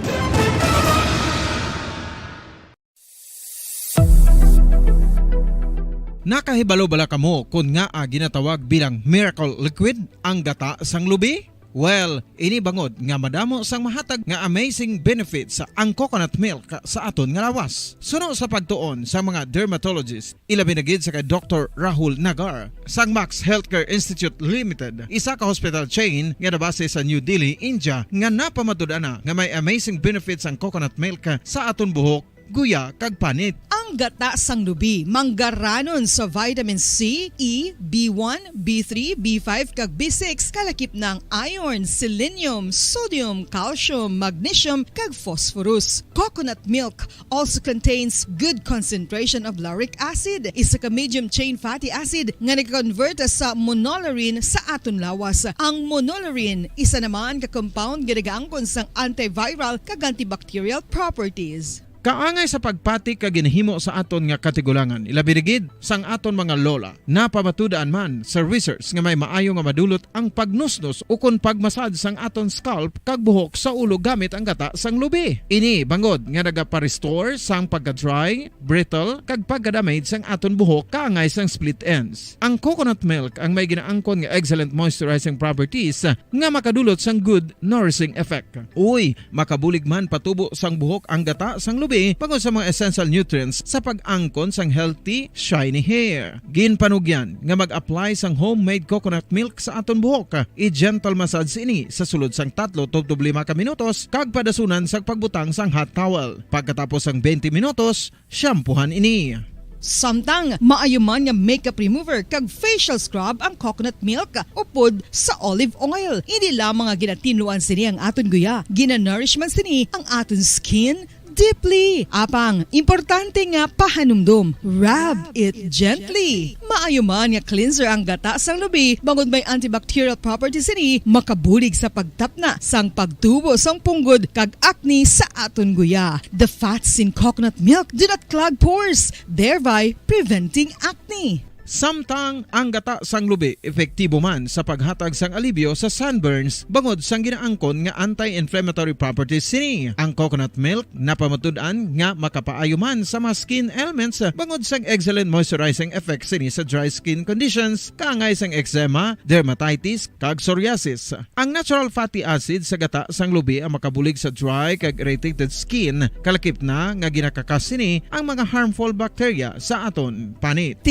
Nakahibalo bala kamo kung nga ginatawag bilang miracle liquid ang gata sang lubi? Well, ini bangod nga madamo sang mahatag nga amazing benefits sa ang coconut milk sa aton nga lawas. Suno sa pagtuon sa mga dermatologist, ilabi na gid sa kay Dr. Rahul Nagar sang Max Healthcare Institute Limited, isa ka hospital chain nga nabase sa New Delhi, India, nga napamatud-ana nga may amazing benefits ang coconut milk sa aton buhok, guya kag panit. Ang gata sang lubi manggaranon sa vitamin C, E, B1, B3, B5 kag B6 kalakip ng iron, selenium, sodium, calcium, magnesium kag phosphorus. Coconut milk also contains good concentration of lauric acid, isa ka medium chain fatty acid nga nag-convert sa monolarin sa aton lawas. Ang monolarin isa naman ka compound nga nagaangkon sang antiviral kag antibacterial properties. Kaangay sa pagpati ka ginahimo sa aton nga katigulangan, ilabirigid sang aton mga lola, napamatudaan man sa research nga may maayo nga madulot ang pagnusnos o kon pagmasad sang aton scalp kag buhok sa ulo gamit ang gata sang lubi. Ini bangod nga nagapa-restore sang pagka-dry, brittle kag pagka-damage sang aton buhok kaangay sang split ends. Ang coconut milk ang may ginaangkon nga excellent moisturizing properties nga makadulot sang good nourishing effect. Uy, makabulig man patubo sang buhok ang gata sang lubi pagod sa mga essential nutrients sa pag-angkon sang healthy, shiny hair. Ginpanugyan nga mag-apply sang homemade coconut milk sa aton buhok. I-gentle massage ini sa sulod sang 3 to 5 ka minutos kag padasunan sa pagbutang sang hot towel. Pagkatapos sang 20 minutos, shampoohan ini. Samtang maayo man nga makeup remover kag facial scrub ang coconut milk upod sa olive oil. Hindi lamang nga ginatinluan sini ang aton guya, gina-nourishment sini ang aton skin deeply. Apang, importante nga pahanumdum. Rub it gently. Maayo man nga cleanser ang gata sang lubi, bangod may antibacterial properties ini, makabulig sa pagtapna sang pagtubo sang punggod kag acne sa aton guya. The fats in coconut milk do not clog pores, thereby preventing acne. Samtang ang gata sang lubi epektibo man sa paghatag sang alibyo sa sunburns bangod sang ginaangkon nga anti-inflammatory properties sini. Ang coconut milk napamatud-an nga makapaayo man sa mga skin ailments bangod sang excellent moisturizing effect sini sa dry skin conditions kaangay sang eczema, dermatitis kag psoriasis. Ang natural fatty acid sa gata sang lubi ang makabulig sa dry kag irritated skin, kalakip na nga ginakakas sini ang mga harmful bacteria sa aton panit.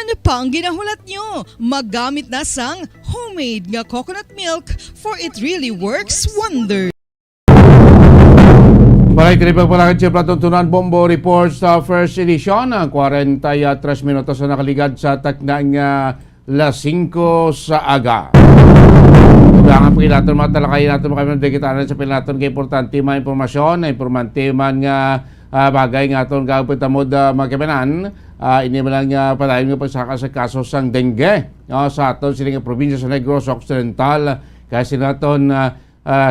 Ano pa ang ginahulat nyo? Maggamit na sang homemade nga coconut milk for it really works wonders. Balay tribag palakad siya platuntunan Bombo Report sa first edition. 43 minutos na nakaligad sa taknang las 5 sa aga. Kaya nga pagkilaton mga talakay natin mga kami sa pilaton kay importante mga impormasyon, importante man nga bagay nga itong kapitamod mga kabanan, ini mo lang padayon nga pagsaka sa kaso sang dengue sa aton siling probinsya sa Negros Occidental kasi naton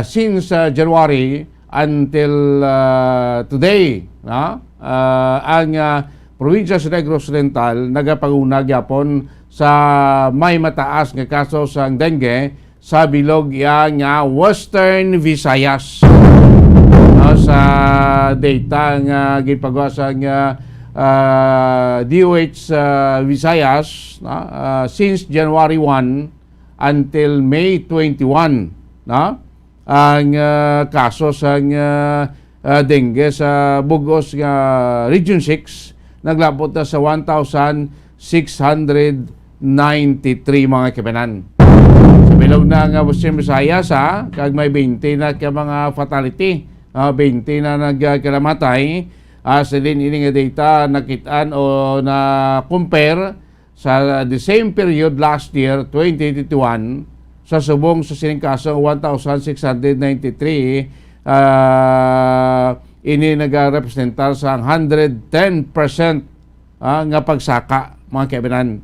since January until today ang probinsya sa Negros Occidental nagapanguna gyapon sa may mataas nga kaso sang dengue sa bilog nga Western Visayas. Sa data nga gipagawa sa DOH Visayas since January 1 until May 21 ang kaso sa dengue sa Bugos nga Region 6 naglabot na sa 1,693 mga kabanan. Sa bilog na nga Western Visayas kag may 20 na ka mga fatality, 20 na nagkalamatay. Sa din ini nga data nakitaan o na compare sa the same period last year 2021 sa subong sa sining kaso 1,693 ini nagarepresentar sa 110% nga pagsaka mga kaibigan.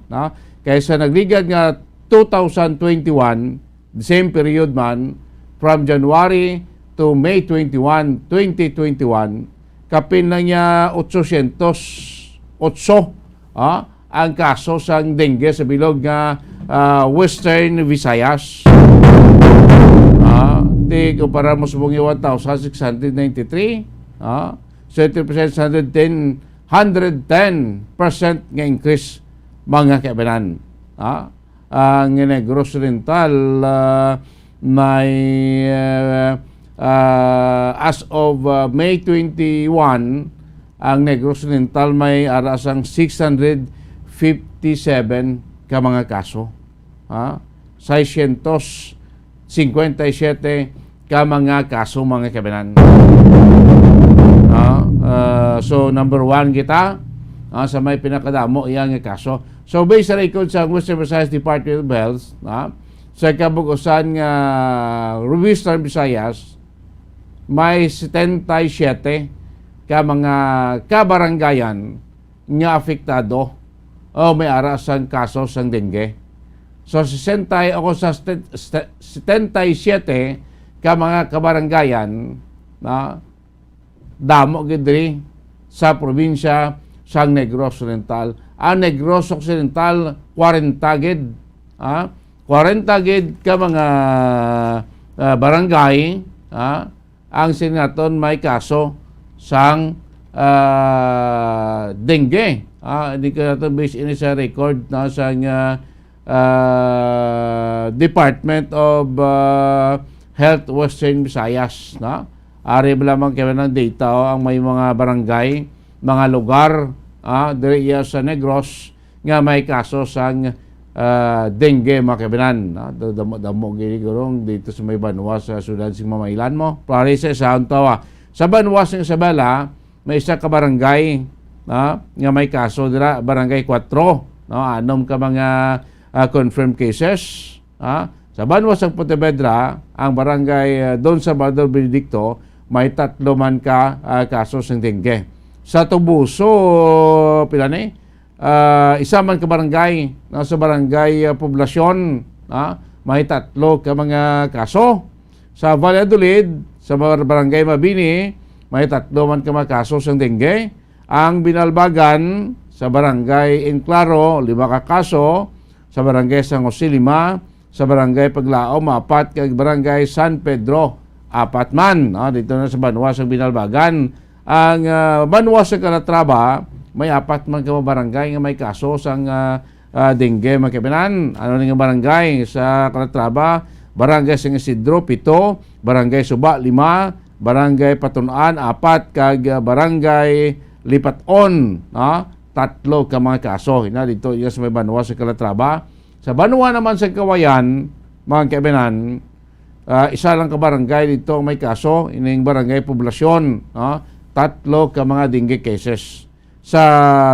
Kaysa nagligad nga 2021 the same period man from January to May 21, 2021 kapin na niya 808 ang kaso sa dengue sa bilog nga Western Visayas. Kumpara mo sa mga 1,693, 70% 110% nga increase mga kaibanan. Ang Negros Oriental may as of May 21 ang Negros Oriental may arasang 657 ka mga kaso. 657 ka mga kaso mga kabanan. So number 1 kita sa may pinakadamo iyang kaso. So based sa record sa Western Visayas Department of Health sa kabugusan nga Western Visayas may 77 ka mga kabaranggayan nga apektado o may arasan kaso sang dengue. So 60 o sa 77 ka mga kabaranggayan damo gidri sa probinsya sang Negros Oriental. Ang Negros Occidental 40 gid 40 gid ka mga barangay ang sinaton may kaso sang dengue. Hindi ka natin based in sa record sa Department of Health Western Visayas. Ari ba lamang kayo ng data ang may mga barangay, mga lugar diri sa Negros nga may kaso sang dengue mga kabinan. Damo gini gurong dito sa may Banwa sa Sudan sing Mamaylan mo. Pare sa sound tawa. Sa Banwa sing Isabela may isa ka barangay nga may kaso dira barangay 4. Anom ka mga confirmed cases. Sa Banwa sa Pontevedra ang barangay doon sa Bador Benedicto may 3 man ka kaso ng dengue. Sa Tubuso pila ni isa man ka barangay sa barangay poblasyon may 3 ka mga kaso. Sa Valladolid sa barangay Mabini may 3 man ka mga kaso ng dengue. Ang Binalbagan sa barangay Enclaro 5 ka kaso. Sa barangay San Jose 5. Sa barangay Paglao 4 kag barangay San Pedro 4 man. Dito na sa Banwa sa Binalbagan. Ang Banwa sa Calatrava may 4 man ka barangay nga may kaso sang dengue mga kabinan. Ano nga barangay sa Calatrava? Barangay San Isidro 7, barangay Suba 5, barangay Patunan 4 kag barangay Lipaton 3 ka mga kaso. Dito sa may Banwa sa Calatrava. Sa Banwa naman sa Kawayan, mga kaibigan, isa lang ka barangay dito may kaso, ining barangay poblasyon, 3 ka mga dengue cases. Sa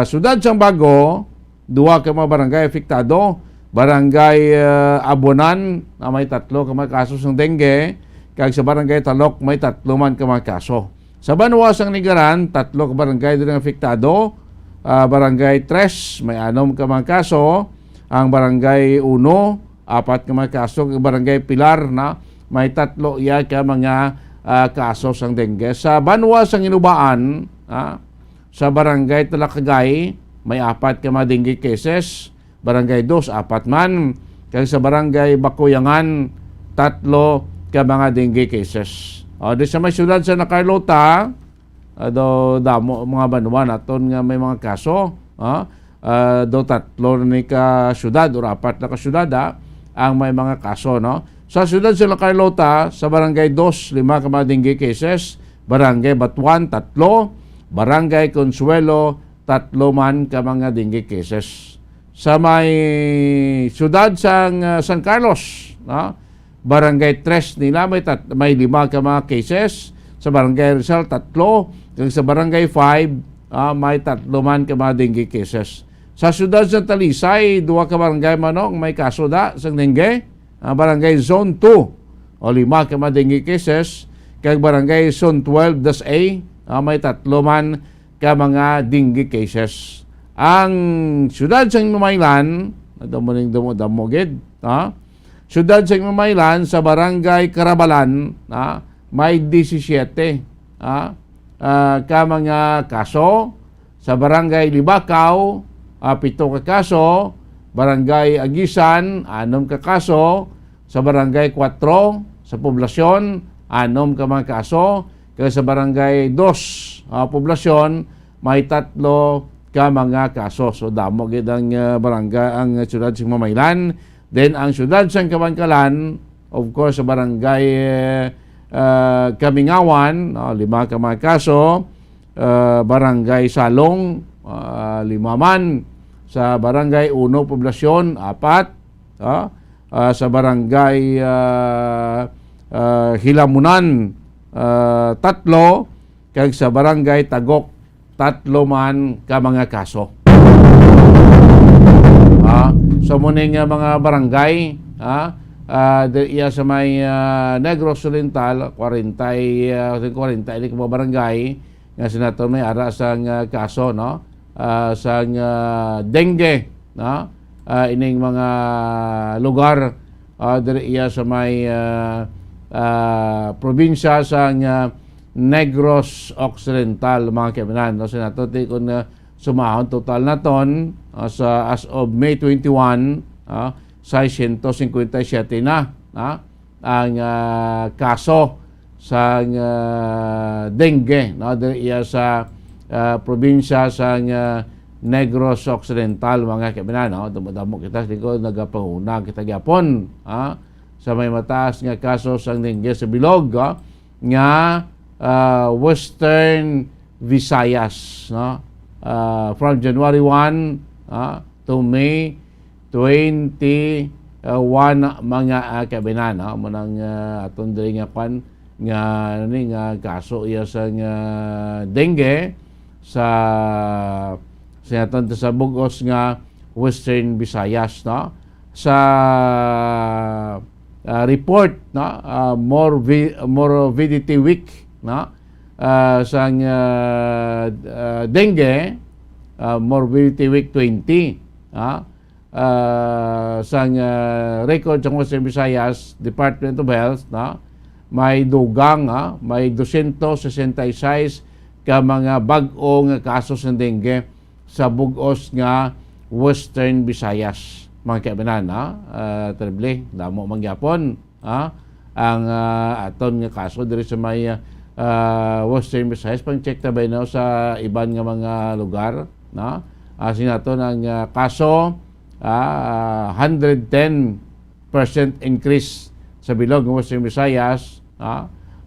Sudad sang Bago, 2 ka mga barangay apektado, barangay Abonan na may 3 ka mga kaso ng dengue, kag sa barangay Talok may 3 man ka mga kaso. Sa Banwa sang Ligaran, 3 ka barangay din ang apektado. Barangay 3 may 6 ka mga kaso. Ang barangay 1 4 ka mga kaso. Ang barangay Pilar na may 3 iya ka mga kaso sang dengue. Sa Banwa sang Inubaan, sa barangay Talakagay may 4 ka mga dengue cases. Barangay 2 4 man. Kaya sa barangay Bakuyangan 3 ka mga dengue cases. Di sa may syudad sa Carlota, damo mga Banwa naton nga may mga kaso. Do 3 ni ka syudad o 4 na ka syudad ang may mga kaso, no? Sa syudad sa Carlota, sa barangay 2 5 ka mga dengue cases, barangay Batuan 3, barangay Consuelo 3 man ka mga dengue cases. Sa may syudad sang San Carlos, barangay 3 nila may 5 ka mga cases. Sa barangay Rizal 3, kung sa barangay 5 may 3 man ka mga dengue cases. Sa syudad sa Talisay 2 ka barangay manong may kaso sang dengue. Barangay Zone 2 o 5 ka mga dengue cases. Kag barangay Zone 12 A may 3 man ka mga dengue cases. Ang syudad sa Mamaylan, damo gid, syudad sa Mamaylan sa barangay Karabalan, may 17 ka mga kaso. Sa barangay Libakaw, 7 ka kaso. Barangay Agisan, 6 ka kaso. Sa barangay 4 sa poblasyon, 6 ka mga kaso. Kaya sa barangay 2 poblasyon, may 3 ka mga kaso. So damo gid ang barangay ang syudad sa Mamaylan. Then ang syudad sa Kabangkalan, of course sa barangay Kamingawan, 5 ka mga kaso. Barangay Salong, 5 man. Sa barangay 1 poblasyon, 4. Sa barangay Hilamunan, 3. Kag sa barangay Tagok, 3 man ka mga kaso. So muning mga barangay, iya sa may Negros Oriental, 40 ini ka mga barangay nga sinato may ara sang kaso, no? Sang dengue, no? Ining mga lugar diri iya sa may probinsya sang Negros Occidental, mga kaibigan, no? So nato kung sumahon total naton sa as of May 21, 657 na ang kaso sa dengue, no? Iya sa probinsya sa Negros Occidental, mga kaibigan, no? Damo kita dito nagapanguna kita gyapon sa may mataas nga kaso sa dengue sa bilog nga Western Visayas, no? From January 1 to May 21, mga kaibigan, manang aton diri nga kwan nga kaso iya sa dengue sa sa bugos nga Western Visayas, no? Sa report, no? Morbidity Week, no? Sa dengue, Morbidity Week 20, sa record sa Western Visayas Department of Health, no? May dugang, may 266 ka mga bag-o nga kaso sa dengue sa bugos nga Western Visayas, mga kaibigan. Terrible, damo mangyapon ang aton nga kaso diri sa may Western Visayas. Pang-check tabay na sa iban nga mga lugar, no? Sinaton ang kaso 110% increase sa bilog ng Western Visayas.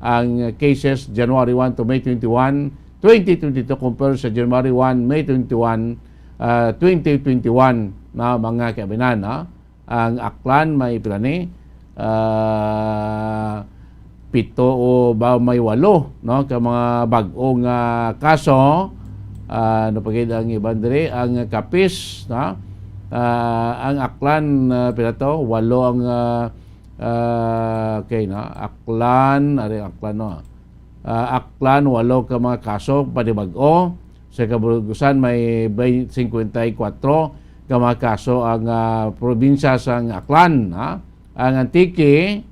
Ang cases January 1 to May 21, 2022 compare sa January 1, May 21, 2021, na mga kaibigan. Ang Aklan may pilani, 7 o ba may 8, no? Ka mga bag-ong kaso. Napagid ang iban diri, ang Kapis, no? Ang Aklan pila to, 8 ang okay, no? Aklan, ari Aklan, no? Aklan 8 ka mga kaso panibag-o. Sa Kabugusan may 54 ka mga kaso ang probinsya sa Aklan. Ang Antique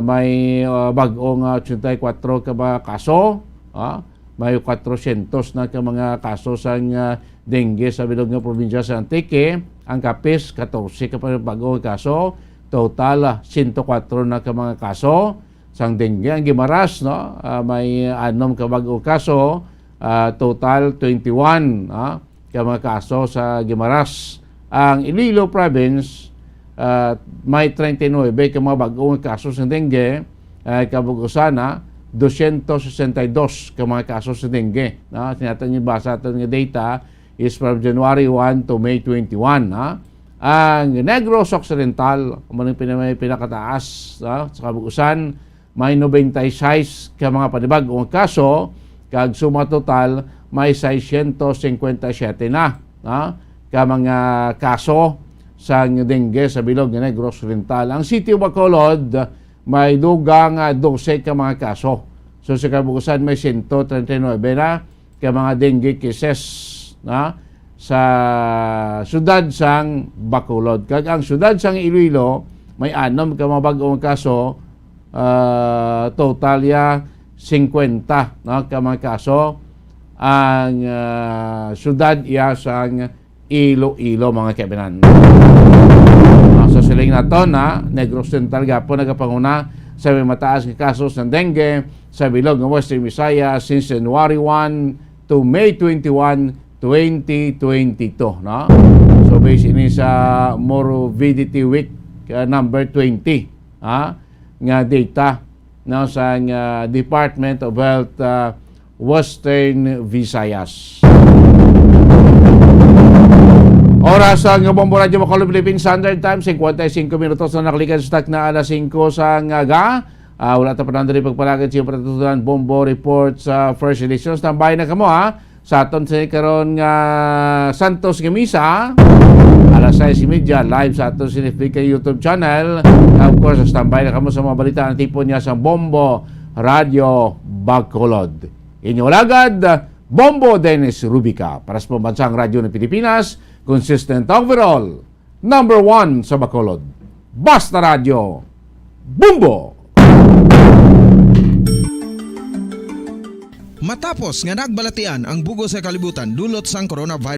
may bag-ong 84 ka mga kaso. May 400 na ka mga kaso sa dengue sa bilog nga probinsya sa Antique. Ang Capiz 14 ka bag-ong kaso. Total 104 na ka mga kaso sang dengue. Ang Guimaras may 6 ka bag-ong kaso. Total 21 ka mga kaso sa Guimaras. Ang Iloilo Province may 39 ka mga bag-ong kaso sa dengue. Kabugusan 262 ka mga kaso sa dengue. Sinatan yung basa ito ng data is from January 1 to May 21. Ang Negros Occidental, may pinakataas sa Kabugusan, may 96 ka mga panibag-ong kaso, kag suma total may 657 na ka mga kaso sa dengue sa bilog ng Negros Occidental. Ang City of Bacolod may dugang 12 ka mga kaso. So sa Kabugusan may 139 na ka mga dengue cases sa sudad sang Bacolod. Kag ang sudad sang Iloilo may 6 ka mga bag-ong kaso, total ya 50 ka mga kaso. Ang sudad iya sang Iloilo mga kaibigan. Sa siling na to Negros Occidental gapo nagapanguna sa may mataas nga kasos ng dengue sa bilog ng Western Visayas since January 1 to May 21, 2022. So based ini sa Morbidity Week number 20 nga data sa Department of Health Western Visayas. Oras ang Bombo Radio Bacolod Philippines Standard Time, 55 minutos na nakalikan sa tak na alas 5 sa ngaga. Wala ta pa nandari pagpalagad siya patutunan Bombo Report sa First Edition. Tambay na kamo sa aton sa karon nga Santos nga Misa. Alas 6:30 live sa aton sinifika YouTube channel. Of course, tambay na kamo sa mga balita ng tipo niya sa Bombo Radio Bacolod. Inyong lagad, Bombo Dennis Rubica para sa pambansang radyo ng Pilipinas. Consistent overall, number 1 sa Bacolod. Basta Radio, Bumbo! Matapos nga nagbalatian ang bugo sa kalibutan dulot sang coronavirus